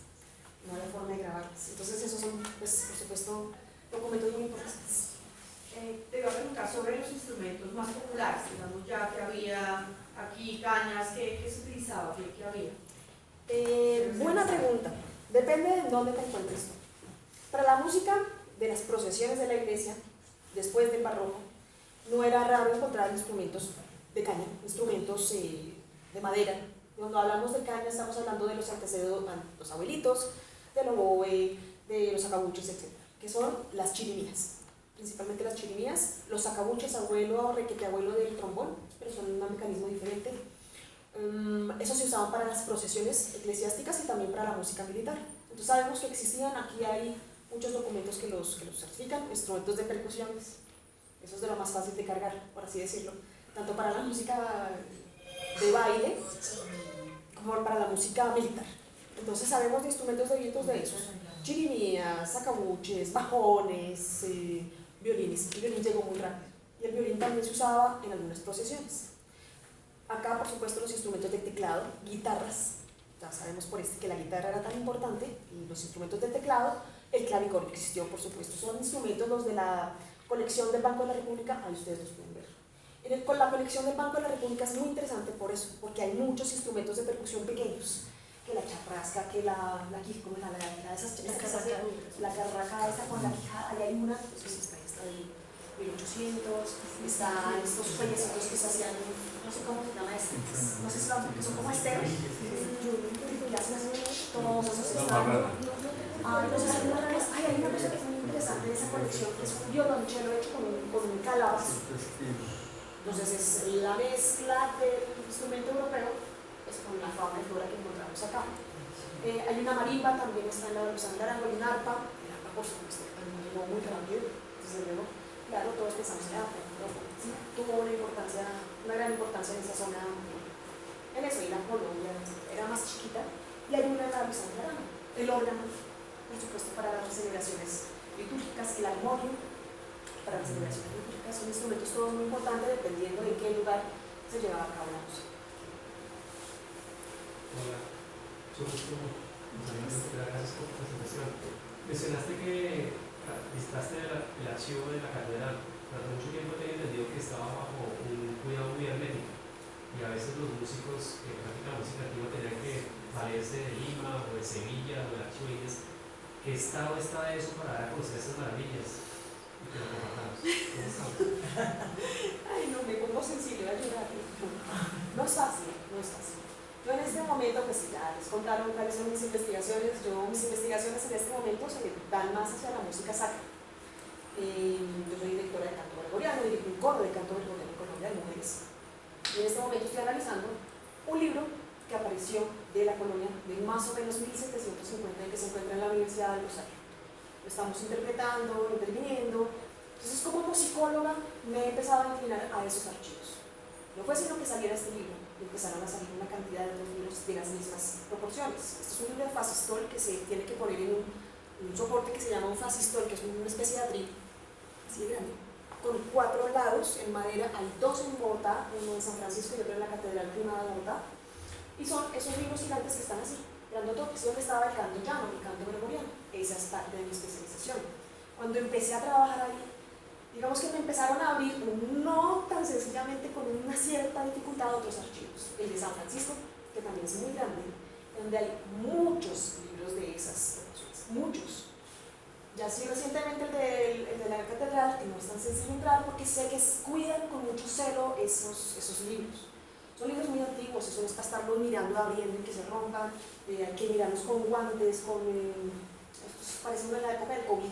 No había forma de grabarlas. Entonces esos son, pues, por supuesto, documentos muy importantes. Te voy a preguntar sobre los instrumentos más populares, digamos ya que había aquí cañas, ¿qué se utilizaba? ¿Qué había? Buena pregunta. Depende de dónde te encuentres. Para la música de las procesiones de la iglesia, después del barroco, no era raro encontrar instrumentos de caña, instrumentos de madera. Cuando hablamos de caña estamos hablando de los antecedentes, los abuelitos, del oboe, de los sacabuches, etc., que son las chirimías. Principalmente las chirimías, los sacabuches, abuelo, requete abuelo del trombón, pero son un mecanismo diferente. Eso se usaba para las procesiones eclesiásticas y también para la música militar. Entonces sabemos que existían, aquí hay muchos documentos que los certifican, instrumentos de percusiones. Eso es de lo más fácil de cargar, por así decirlo, tanto para la música de baile como para la música militar. Entonces sabemos de instrumentos de vientos de esos: chirimías, sacabuches, bajones, violines. El violín llegó muy rápido y el violín también se usaba en algunas procesiones. Acá, por supuesto, los instrumentos de teclado, guitarras. Ya sabemos por que la guitarra era tan importante, y los instrumentos de teclado, el clavicordio existió, por supuesto. Son instrumentos los de la colección del Banco de la República, ahí ustedes los pueden ver. Con la colección del Banco de la República es muy interesante por eso, porque hay muchos instrumentos de percusión pequeños, que la charrasca, que la carraca esta con la quijada, ahí hay una, pues está ahí, 1800, están estos payasitos que se hacían, no sé cómo se llama este, no sé si son como esteros, ya se hacen todos esos están. Entonces hay una cosa que es muy interesante de esa colección, que es un violonchelo hecho con un calabazo. Entonces es la mezcla del instrumento europeo pues, con la fauna y flora que encontramos acá. Hay una marimba, también está en la de San Arango, y un arpa, el arpa por supuesto, no muy rápido, desde luego, claro, todos pensamos en África, pero sí, tuvo una gran importancia en esa zona, en eso, y la Colombia, era más chiquita, y hay una en la de San Arango, el órgano, por supuesto, para las celebraciones litúrgicas, el armonio, para las celebraciones litúrgicas, son instrumentos todos muy importantes dependiendo de qué lugar se llevaba a cabo la música. Hola, gracias por tu presentación. Mencionaste que visitaste el archivo de la catedral. Durante mucho tiempo tenía entendido que estaba bajo un cuidado muy hermético y a veces los músicos que practican música antigua tenían que valerse de Lima o de Sevilla o de Archibaldes. ¿Qué estado está eso para dar a conocer esas maravillas? Y que lo compartamos. ¿Cómo estamos? Ay, no, me pongo sensible a llorar. No es fácil, no es fácil. Yo en este momento, pues ya les contaron cuáles son mis investigaciones. Mis investigaciones en este momento se dan más hacia la música sacra. Yo soy directora de canto gregoriano, dirijo un coro de canto gregoriano en Colombia de mujeres. Y en este momento estoy analizando un libro que apareció de la colonia de más o menos 1750 y que se encuentra en la Universidad del Rosario. Lo estamos interpretando, interviniendo. Entonces, como musicóloga, me he empezado a inclinar a esos archivos. No fue sino que saliera este libro y empezaron a salir una cantidad de otros libros de las mismas proporciones. Este es un libro de fascistol que se tiene que poner en un soporte que se llama un fascistol, que es una especie de atril, así de grande, con 4 lados en madera. Hay 2 en Bogotá, uno en San Francisco y otro en la Catedral Primada de Bogotá. Y son esos libros gigantes que están así, grandototes, donde estaba el canto llano, el canto gregoriano. Esa es parte de mi especialización. Cuando empecé a trabajar ahí, digamos que me empezaron a abrir, no tan sencillamente con una cierta dificultad, otros archivos. El de San Francisco, que también es muy grande, donde hay muchos libros de esas proporciones, muchos. Ya sí recientemente el de la catedral, que no es tan sencillo entrar porque sé que cuidan con mucho celo esos libros. Son libros muy antiguos, eso no es para estarlos mirando, abriendo y que se rompan, hay que mirarlos con guantes, estos parecen de la época del COVID,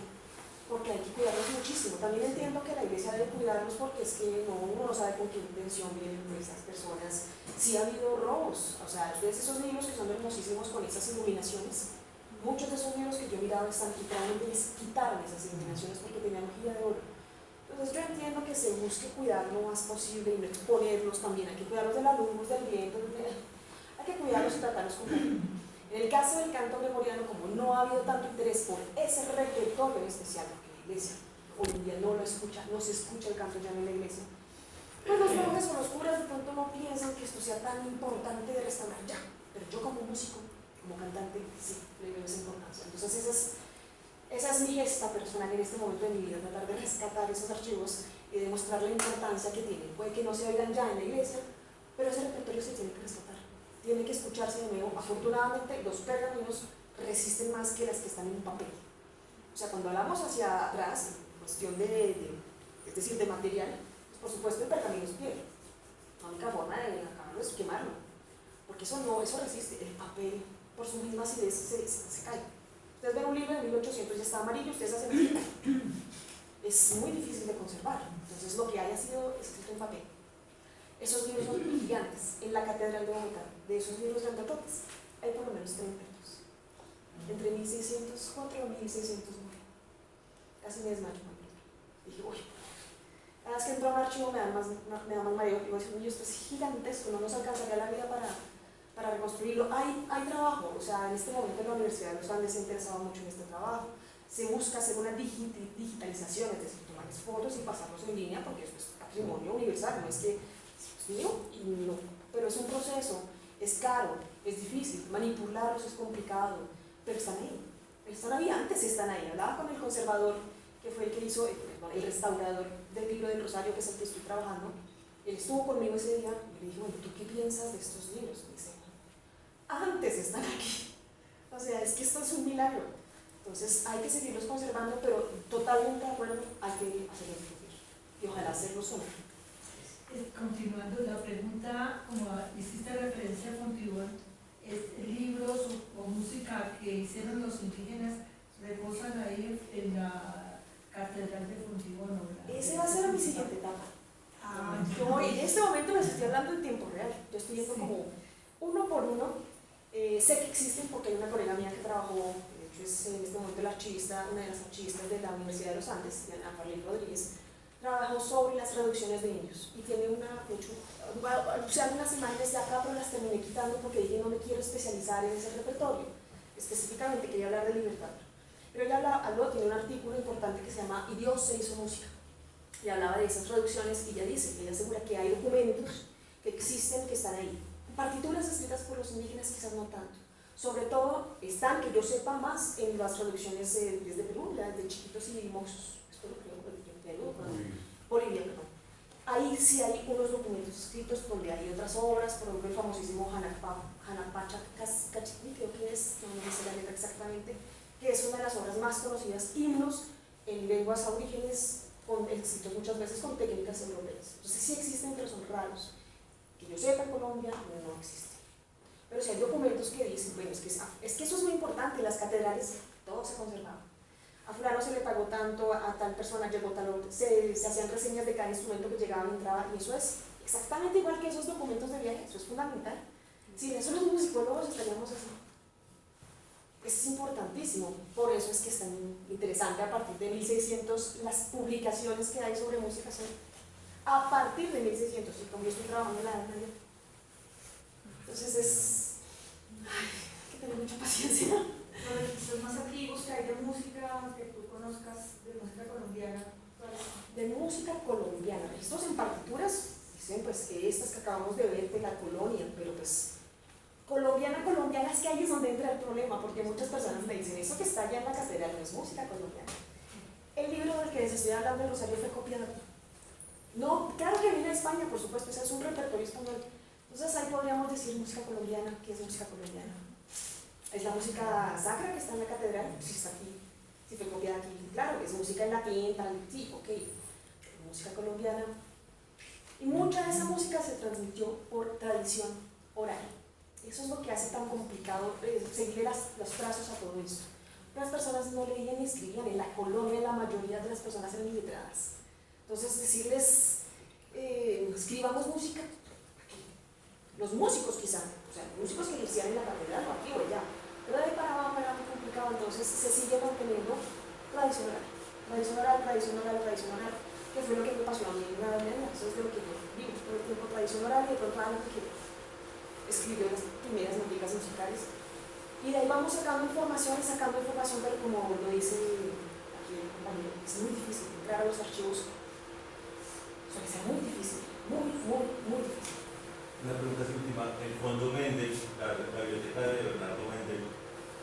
porque hay que cuidarlos muchísimo. También entiendo que la iglesia debe cuidarlos porque es que uno no sabe con qué intención vienen esas personas. Sí ha habido robos, o sea, ustedes esos libros que son hermosísimos con esas iluminaciones, muchos de esos libros que yo he mirado están literalmente, les quitaron esas iluminaciones porque tenían hojilla de oro. Entonces yo entiendo que se busque cuidar lo más posible y no exponerlos también, hay que cuidarlos de la luz, del viento, hay que cuidarlos y tratarlos con cariño. En el caso del canto gregoriano, como no ha habido tanto interés por ese repertorio en especial, porque la iglesia hoy en día no se escucha el canto llano en la iglesia, pues los monjes o los curas de pronto no piensan que esto sea tan importante de restaurar ya, pero yo como músico, como cantante, sí, le veo esa importancia. Entonces esa es mi gesta personal en este momento de mi vida, tratar de rescatar esos archivos y demostrar la importancia que tienen. Puede que no se oigan ya en la iglesia, pero ese repertorio se tiene que rescatar, tiene que escucharse de nuevo. Afortunadamente los pergaminos resisten más que las que están en un papel. O sea, cuando hablamos hacia atrás, en cuestión es decir, de material, pues por supuesto el pergamino es piel. La única forma de acabarlo es quemarlo, porque eso resiste. El papel, por su misma acidez, se cae. Ustedes ven un libro de 1800 y está amarillo, ustedes hacen así. Es muy difícil de conservar. Entonces lo que hay ha sido escrito en papel. Esos libros son gigantes. En la Catedral de Bogotá, de esos libros grandototes, hay por lo menos 30 años. Entre 1604 y 1609. Casi me desmayo. Dije, uy, cada vez que entro a un archivo me da más mareo. Digo, esto es gigantesco, no nos alcanzaría la vida para reconstruirlo. Hay trabajo, o sea, en este momento en la Universidad de los Andes se ha interesado mucho en este trabajo. Se busca hacer una digitalización, es decir, tomarles fotos y pasarlos en línea, porque eso es patrimonio universal, no es que es mío y no. Pero es un proceso, es caro, es difícil, manipularlos es complicado, pero están ahí, antes están ahí. Hablaba con el conservador, que fue el que hizo, el restaurador del libro del Rosario, que es el que estoy trabajando. Él estuvo conmigo ese día y le dije, bueno, ¿tú qué piensas de estos libros? Me dice, antes están aquí. O sea, es que esto es un milagro. Entonces hay que seguirlos conservando, pero totalmente de acuerdo, hay que hacerlos vivir. y ojalá hacerlo solo. Continuando la pregunta, como hiciste referencia continua, libros o música que hicieron los indígenas reposan ahí en la Catedral de Fontibón. Esa va a ser mi siguiente etapa. Ah, Yo en este momento les estoy hablando en tiempo real. Yo estoy yendo Sí. como uno por uno. Sé que existen porque hay una colega mía que trabajó, de hecho es en este momento la archivista, una de las archivistas de la Universidad de los Andes, Ana Farley Rodríguez, trabajó sobre las reducciones de niños y tiene una, de hecho, usé algunas imágenes de acá, pero las terminé quitando porque dije no me quiero especializar en ese repertorio. Específicamente quería hablar de libertad. Pero ella tiene un artículo importante que se llama "Y Dios se hizo música", y hablaba de esas traducciones, y ella dice, ella asegura que hay documentos que existen, que están ahí. Partituras escritas por los indígenas quizás no tanto. Sobre todo están, que yo sepa, más en las traducciones desde Perú, las de Chiquitos y Moxos, esto lo creo, Bolivia, perdón. Ahí sí hay unos documentos escritos donde hay otras obras, por ejemplo el famosísimo Hanapacha Cachitli, creo que es, no me sé la letra exactamente, que es una de las obras más conocidas, himnos en lenguas aborígenes, escritos muchas veces con técnicas europeas. Entonces sí existen, pero son raros. Que yo sepa, en Colombia no existe. Pero si hay documentos que dicen, bueno, es que eso es muy importante, las catedrales, todo se conservaba. A fulano se le pagó tanto, a tal persona llegó tal otro, se hacían reseñas de cada instrumento que llegaba y entraba, y eso es exactamente igual que esos documentos de viaje, eso es fundamental. Sin eso los musicólogos estaríamos así. Es importantísimo, por eso es que es tan interesante. A partir de 1600, las publicaciones que hay sobre música son a partir de 1600, y como yo estoy trabajando en la Edad Media. Entonces hay que tener mucha paciencia. Los registros más antiguos que hay de música que tú conozcas, de música colombiana, De música colombiana, registros en partituras, dicen pues que estas que acabamos de ver de la colonia, pero pues colombiana es que ahí es donde entra el problema, porque muchas personas me dicen, eso que está allá en la catedral no es música colombiana. El libro del que les estoy hablando, Rosario, fue copiado. No, claro que viene de España, por supuesto, ese es un repertorio español. Entonces ahí podríamos decir música colombiana. ¿Qué es música colombiana? ¿Es la música sacra que está en la catedral? Sí, está aquí. Sí, fue copiada aquí. Claro, es música en latín, tal, sí, ok. Música colombiana. Y mucha de esa música se transmitió por tradición oral. Eso es lo que hace tan complicado seguir los trazos a todo esto. Las personas no leían ni escribían. En la colonia la mayoría de las personas eran iletradas. Entonces decirles, escribamos música, los músicos quizá, o sea, los músicos que ejercían en la catedral o aquí o allá, pero de ahí para abajo era muy complicado. Entonces se sigue manteniendo tradición oral, que fue lo que me pasó a mí en la Edad Media. Eso es de lo que yo vivo todo el tiempo, tradición oral, y de pronto algo que escribió las primeras noticas musicales, y de ahí vamos sacando información, pero como lo dice aquí el compañero, es muy difícil entrar a los archivos. Suele ser muy difícil, muy difícil. Una pregunta así última. El Fondo Mendel, la biblioteca de Bernardo Mendel,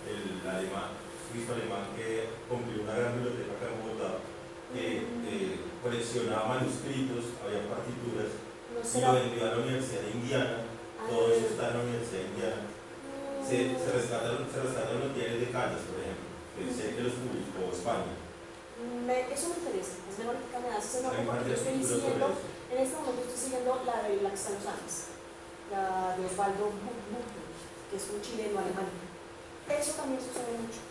el alemán, suizo alemán, que cumplió una gran biblioteca acá en Bogotá, que coleccionaba manuscritos, había partituras, No y será. lo vendió a la Universidad de Indiana. Todo eso está en la Universidad de Indiana. Se rescataron los diarios de Cañas, por ejemplo, que sé que los publicó España. Eso me interesa, es mejor que me das ese nombre, Hay porque yo varias estoy culturas siguiendo, sobre eso. en este momento estoy siguiendo la de la que está en los Andes, la de Osvaldo Buchmann, que es un chileno alemán. Eso también sucede mucho.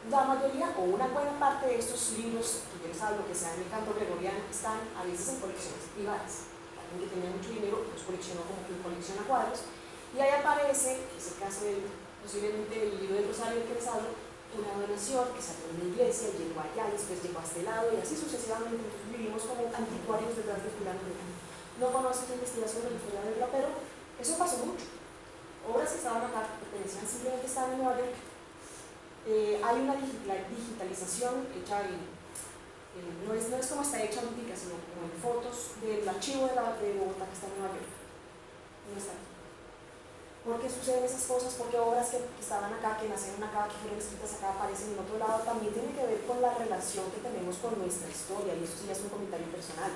La mayoría o una buena parte de estos libros que yo les hablo, que sean en el canto gregoriano, están a veces en colecciones privadas. Alguien que tenía mucho dinero los coleccionó como quien colecciona cuadros, y ahí aparece, que es el caso posiblemente del libro de Rosario que les hablo, una donación que salió de una iglesia, llegó allá, después llegó a este lado, y así sucesivamente. Entonces vivimos como anticuarios detrás de fulano. No conozco la investigación de la historia de la, pero eso pasó mucho. Obras que estaban acá, que pertenecían simplemente estaban en Nueva York. Hay una digitalización hecha no es como está hecha ahorita, sino como en fotos del archivo de Bogotá que está en Nueva York. No está aquí. ¿Por qué suceden esas cosas? Porque obras que estaban acá, que nacieron acá, que fueron escritas acá, aparecen en otro lado, también tiene que ver con la relación que tenemos con nuestra historia, y eso sí es un comentario personal.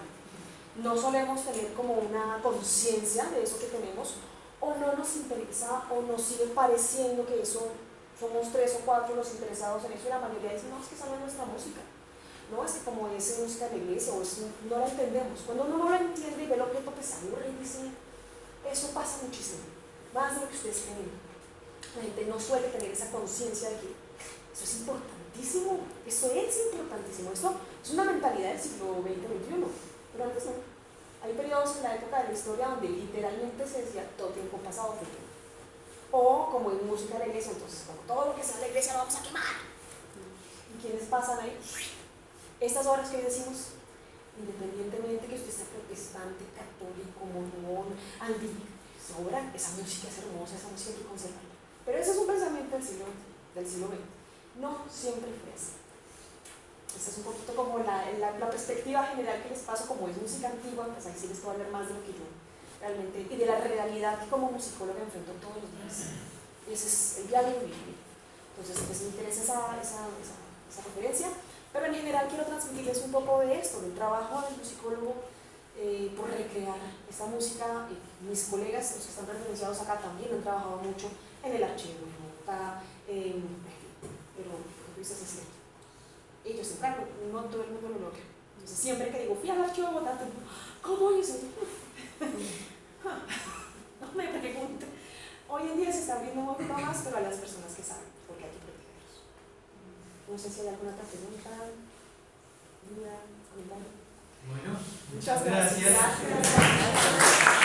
No solemos tener como una conciencia de eso que tenemos, o no nos interesa, o nos sigue pareciendo que eso, somos 3 o 4 los interesados en eso, y la mayoría dice, no, es que esa no es nuestra música. no, es que como es música de la iglesia, o no la entendemos. Cuando uno no la entiende y ve el objeto, pues se aburre y dice, eso pasa muchísimo, más de lo que ustedes creen. La gente no suele tener esa conciencia de que eso es importantísimo, esto es una mentalidad del siglo XX-XXI, pero antes no. Hay periodos en la época de la historia donde literalmente se decía todo tiempo pasado, futuro. O como en música de la iglesia, entonces como todo lo que sea de la iglesia lo vamos a quemar. ¿Y quiénes pasan ahí? Estas obras que hoy decimos, independientemente que usted sea protestante, católico, mormón, andino, sobra, esa música es hermosa, esa música hay que conservarla. Pero ese es un pensamiento del siglo XX. No siempre fue así. Esta es un poquito como la perspectiva general que les paso, como es música antigua, pues ahí sí les puedo hablar más de lo que yo realmente, y de la realidad que como musicóloga enfrento todos los días. Y ese es el diario vivir. Entonces, pues me interesa esa referencia, pero en general quiero transmitirles un poco de esto, del trabajo del musicólogo por recrear esta música. Mis colegas, los que están referenciados acá, también han trabajado mucho en el archivo, en Bogotá, pero lo que dices es cierto. Ellos, claro, no todo el mundo lo logra. Entonces, siempre que digo, fui al archivo de Bogotá, ¿cómo ellos? No me pregunten. Hoy en día se está abriendo un poquito más, pero a las personas que saben, porque hay que protegerlos. No sé si hay alguna otra pregunta, duda, comentario. Bueno, Muchas gracias. gracias.